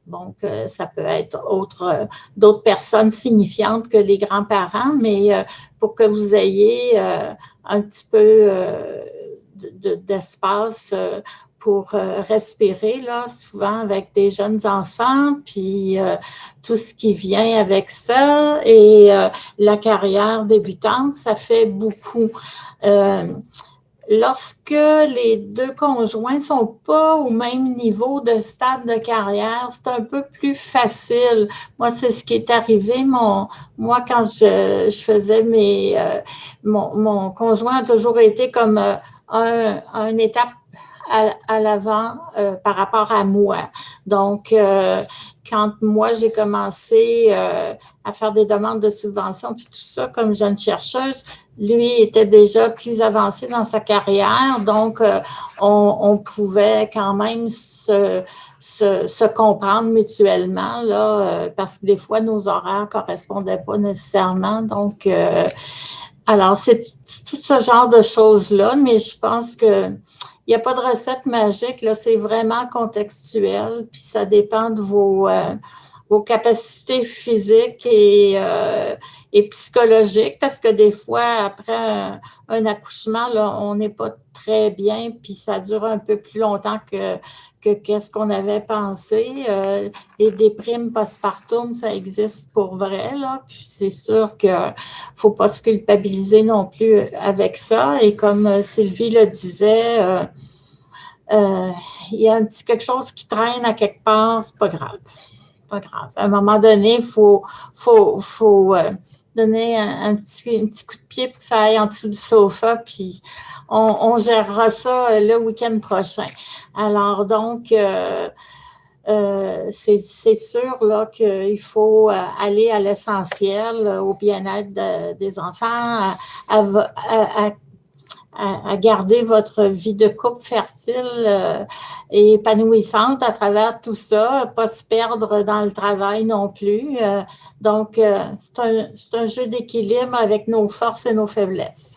Speaker 4: donc ça peut être d'autres personnes signifiantes que les grands-parents, mais pour que vous ayez un petit peu d'espace pour respirer, là, souvent avec des jeunes enfants, puis tout ce qui vient avec ça et la carrière débutante, ça fait beaucoup. Lorsque les deux conjoints ne sont pas au même niveau de stade de carrière, c'est un peu plus facile. Moi, c'est ce qui est arrivé. Moi, quand je faisais mon conjoint a toujours été comme une étape à l'avant par rapport à moi. Donc, quand moi, j'ai commencé à faire des demandes de subventions, puis tout ça, comme jeune chercheuse, lui était déjà plus avancé dans sa carrière, donc on pouvait quand même se comprendre mutuellement, là, parce que des fois, nos horaires ne correspondaient pas nécessairement. Donc, alors, c'est tout ce genre de choses-là, mais je pense que il n'y a pas de recette magique, là, c'est vraiment contextuel, puis ça dépend de vos capacités physiques et psychologiques, parce que des fois, après un accouchement, là, on n'est pas très bien, puis ça dure un peu plus longtemps que qu'est-ce qu'on avait pensé. Les déprimes postpartum, ça existe pour vrai, là, puis c'est sûr qu'il ne faut pas se culpabiliser non plus avec ça. Et comme Sylvie le disait, il y a un petit quelque chose qui traîne à quelque part, c'est pas grave. Pas grave. À un moment donné, il faut donner un petit coup de pied pour que ça aille en dessous du sofa, puis on gérera ça le week-end prochain. Alors, donc, c'est sûr là, qu'il faut aller à l'essentiel, au bien-être des enfants, à garder votre vie de couple fertile et épanouissante à travers tout ça, pas se perdre dans le travail non plus. Donc, c'est un jeu d'équilibre avec nos forces et nos faiblesses.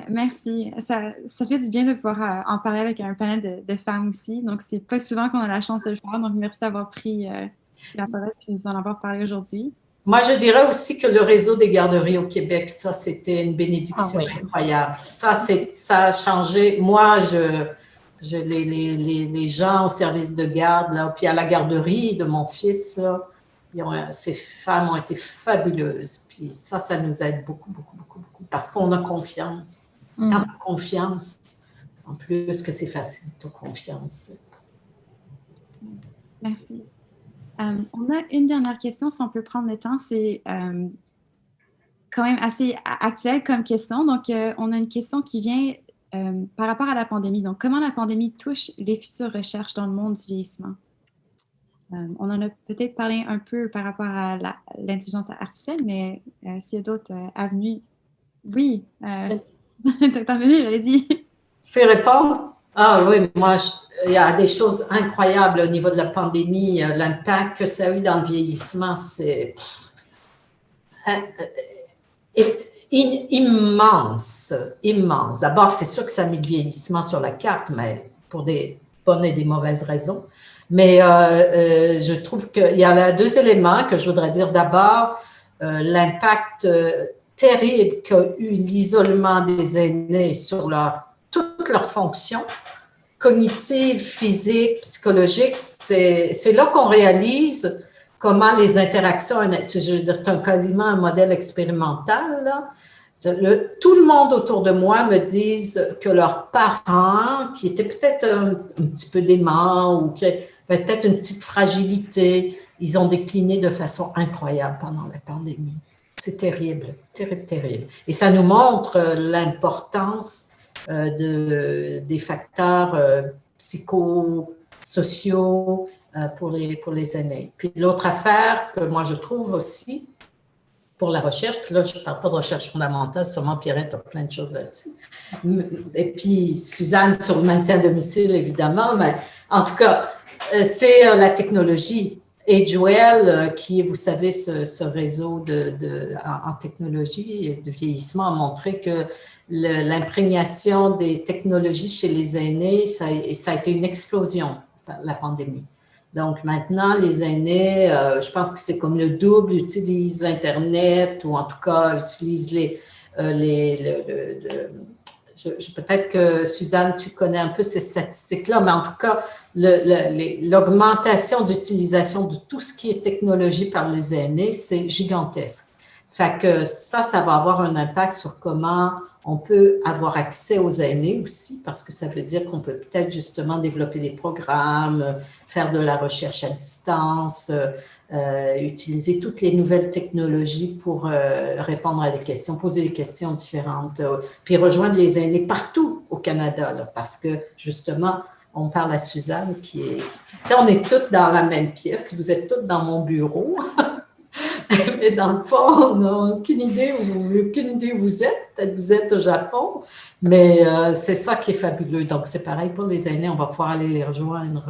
Speaker 1: Merci. Ça fait du bien de pouvoir en parler avec un panel de femmes aussi. Donc, c'est pas souvent qu'on a la chance de le faire. Donc, merci d'avoir pris la parole et de nous en avoir parlé aujourd'hui.
Speaker 5: Moi, je dirais aussi que le réseau des garderies au Québec, ça, c'était une bénédiction incroyable. Ça a changé. Moi, les gens au service de garde, là, puis à la garderie de mon fils, là, ces femmes ont été fabuleuses. Puis ça nous aide beaucoup, beaucoup, beaucoup, beaucoup, parce qu'on a confiance. Quand on a confiance, en plus que c'est facile, tu as confiance.
Speaker 1: Merci. On a une dernière question, si on peut prendre le temps. C'est quand même assez actuel comme question. Donc, on a une question qui vient par rapport à la pandémie. Donc, comment la pandémie touche les futures recherches dans le monde du vieillissement? On en a peut-être parlé un peu par rapport à l'intelligence artificielle, mais s'il y a d'autres avenues. Oui, Dr. Menu, allez-y.
Speaker 5: Je peux répondre? Ah oui, moi, il y a des choses incroyables au niveau de la pandémie. L'impact que ça a eu dans le vieillissement, c'est immense, immense. D'abord, c'est sûr que ça a mis le vieillissement sur la carte, mais pour des bonnes et des mauvaises raisons. Mais je trouve qu'il y a deux éléments que je voudrais dire. D'abord, l'impact terrible qu'a eu l'isolement des aînés sur toutes leurs fonctions cognitives, physiques, psychologiques. C'est là qu'on réalise comment les interactions, je veux dire, c'est quasiment un modèle expérimental, là. Tout le monde autour de moi me disent que leurs parents, qui étaient peut-être un petit peu déments ou qui avaient peut-être une petite fragilité, ils ont décliné de façon incroyable pendant la pandémie. C'est terrible, terrible, terrible. Et ça nous montre l'importance des facteurs psychosociaux pour les aînés. Puis l'autre affaire que moi je trouve aussi pour la recherche, puis là je ne parle pas de recherche fondamentale, sûrement Pierrette a plein de choses là-dessus. Et puis Suzanne sur le maintien à domicile évidemment, mais en tout cas, c'est la technologie. AgeWell, qui est, vous savez, ce réseau en technologie et de vieillissement, a montré que l'imprégnation des technologies chez les aînés, ça a été une explosion, la pandémie. Donc maintenant, les aînés, je pense que c'est comme le double, utilisent l'Internet ou en tout cas utilisent peut-être que, Suzanne, tu connais un peu ces statistiques-là, mais en tout cas, l'augmentation d'utilisation de tout ce qui est technologie par les aînés, c'est gigantesque. Fait que ça va avoir un impact sur comment on peut avoir accès aux aînés aussi, parce que ça veut dire qu'on peut peut-être justement développer des programmes, faire de la recherche à distance, utiliser toutes les nouvelles technologies pour répondre à des questions, poser des questions différentes, puis rejoindre les aînés partout au Canada, là, parce que justement, on parle à Suzanne qui est... On est toutes dans la même pièce, vous êtes toutes dans mon bureau, mais dans le fond, on n'a aucune idée où vous êtes. Peut-être vous êtes au Japon, mais c'est ça qui est fabuleux. Donc, c'est pareil pour les aînés, on va pouvoir aller les rejoindre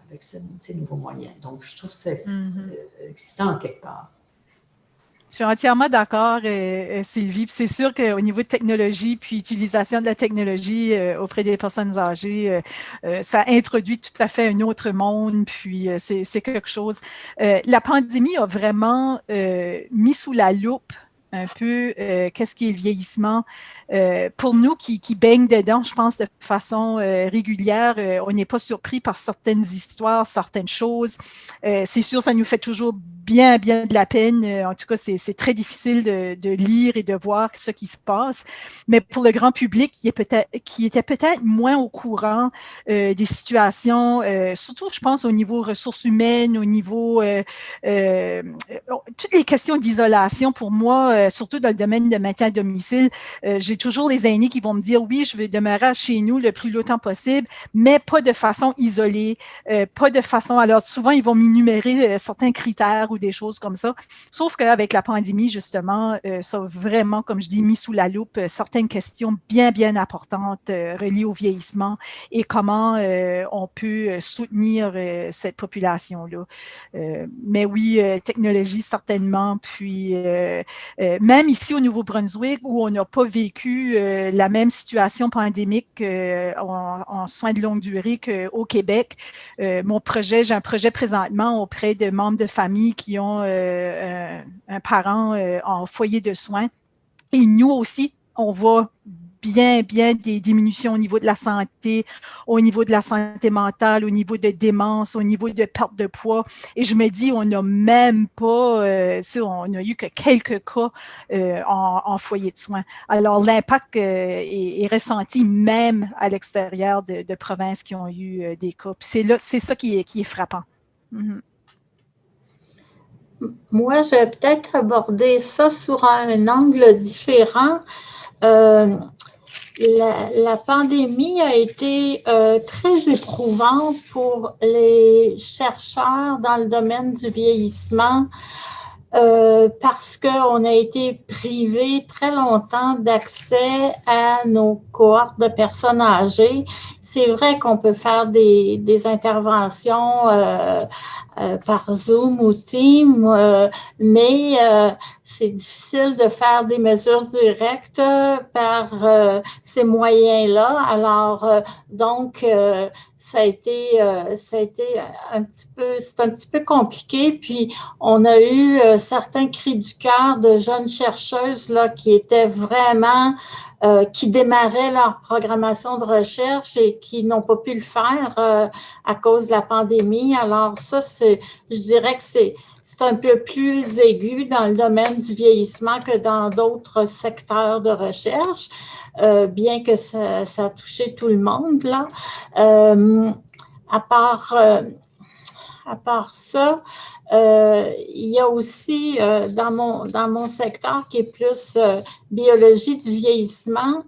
Speaker 5: avec ces nouveaux moyens. Donc, je trouve que c'est excitant en quelque part.
Speaker 6: Je suis entièrement d'accord, Sylvie. C'est sûr qu'au niveau de technologie, puis utilisation de la technologie auprès des personnes âgées, ça introduit tout à fait un autre monde, puis c'est quelque chose. La pandémie a vraiment mis sous la loupe un peu qu'est-ce qui est le vieillissement. Pour nous qui baignent dedans, je pense, de façon régulière, on n'est pas surpris par certaines histoires, certaines choses. C'est sûr, ça nous fait toujours bien de la peine. En tout cas, c'est très difficile de lire et de voir ce qui se passe. Mais pour le grand public qui était peut-être moins au courant des situations, surtout, je pense, au niveau ressources humaines, au niveau toutes les questions d'isolation, pour moi, surtout dans le domaine de maintien à domicile, j'ai toujours les aînés qui vont me dire, oui, je vais demeurer chez nous le plus longtemps possible, mais pas de façon isolée, pas de façon... Alors, souvent, ils vont m'énumérer certains critères ou des choses comme ça. Sauf qu'avec la pandémie, justement, ça a vraiment, comme je dis, mis sous la loupe certaines questions bien importantes reliées au vieillissement et comment on peut soutenir cette population-là. Mais oui, technologie, certainement. Puis, même ici au Nouveau-Brunswick, où on n'a pas vécu la même situation pandémique en soins de longue durée qu'au Québec, j'ai un projet présentement auprès de membres de famille qui ont un parent en foyer de soins. Et nous aussi, on voit bien des diminutions au niveau de la santé mentale, au niveau de démence, au niveau de perte de poids. Et je me dis, on n'a même pas, on n'a eu que quelques cas en foyer de soins. Alors, l'impact est ressenti même à l'extérieur de provinces qui ont eu des cas. Puis c'est ça qui est frappant. Mm-hmm.
Speaker 4: Moi, je vais peut-être aborder ça sur un angle différent. La pandémie a été très éprouvante pour les chercheurs dans le domaine du vieillissement parce qu'on a été privé très longtemps d'accès à nos cohortes de personnes âgées. C'est vrai qu'on peut faire des interventions par Zoom ou Team, mais c'est difficile de faire des mesures directes par ces moyens-là. Alors, donc, ça a été un petit peu compliqué. Puis, on a eu certains cris du cœur de jeunes chercheuses là, qui étaient vraiment... qui démarraient leur programmation de recherche et qui n'ont pas pu le faire à cause de la pandémie. Alors ça, je dirais que c'est un peu plus aigu dans le domaine du vieillissement que dans d'autres secteurs de recherche, bien que ça a touché tout le monde, là. À part ça, il y a aussi dans mon secteur qui est plus biologie du vieillissement,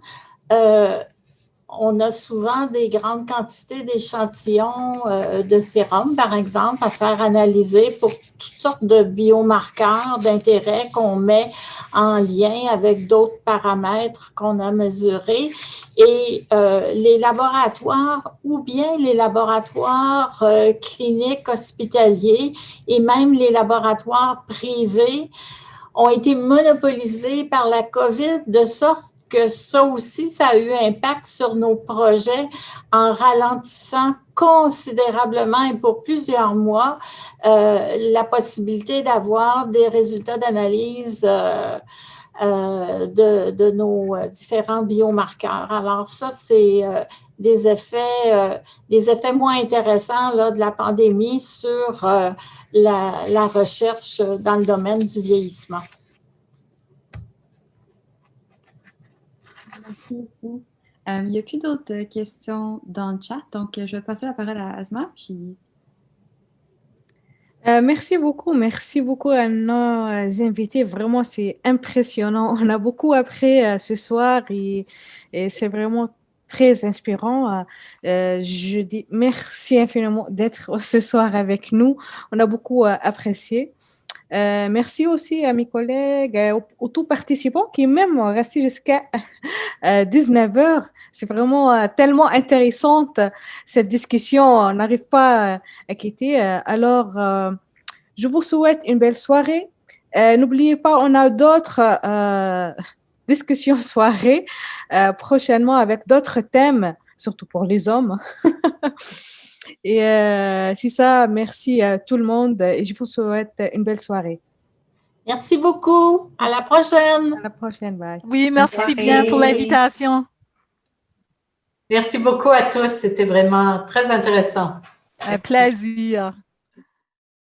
Speaker 4: on a souvent des grandes quantités d'échantillons de sérum, par exemple, à faire analyser pour toutes sortes de biomarqueurs d'intérêt qu'on met en lien avec d'autres paramètres qu'on a mesurés. Et les laboratoires, ou bien les laboratoires cliniques hospitaliers et même les laboratoires privés, ont été monopolisés par la COVID, de sorte que ça aussi, ça a eu impact sur nos projets en ralentissant considérablement et pour plusieurs mois la possibilité d'avoir des résultats d'analyse de nos différents biomarqueurs. Alors ça, c'est des effets moins intéressants là, de la pandémie sur la recherche dans le domaine du vieillissement.
Speaker 1: Merci beaucoup. Il n'y a plus d'autres questions dans le chat, donc je vais passer la parole à Asma. Puis...
Speaker 2: Merci beaucoup à nos invités. Vraiment, c'est impressionnant. On a beaucoup appris ce soir et c'est vraiment très inspirant. Je dis merci infiniment d'être ce soir avec nous. On a beaucoup apprécié. Merci aussi à mes collègues, aux tous participants qui même restés jusqu'à 19h. C'est vraiment tellement intéressante cette discussion. On n'arrive pas à quitter. Alors, je vous souhaite une belle soirée. N'oubliez pas, on a d'autres discussions soirées prochainement avec d'autres thèmes, surtout pour les hommes. Et c'est ça, merci à tout le monde et je vous souhaite une belle soirée.
Speaker 4: Merci beaucoup. À la prochaine.
Speaker 2: À la prochaine, bye.
Speaker 6: Oui, merci bien pour l'invitation.
Speaker 5: Merci beaucoup à tous. C'était vraiment très intéressant.
Speaker 6: Un plaisir.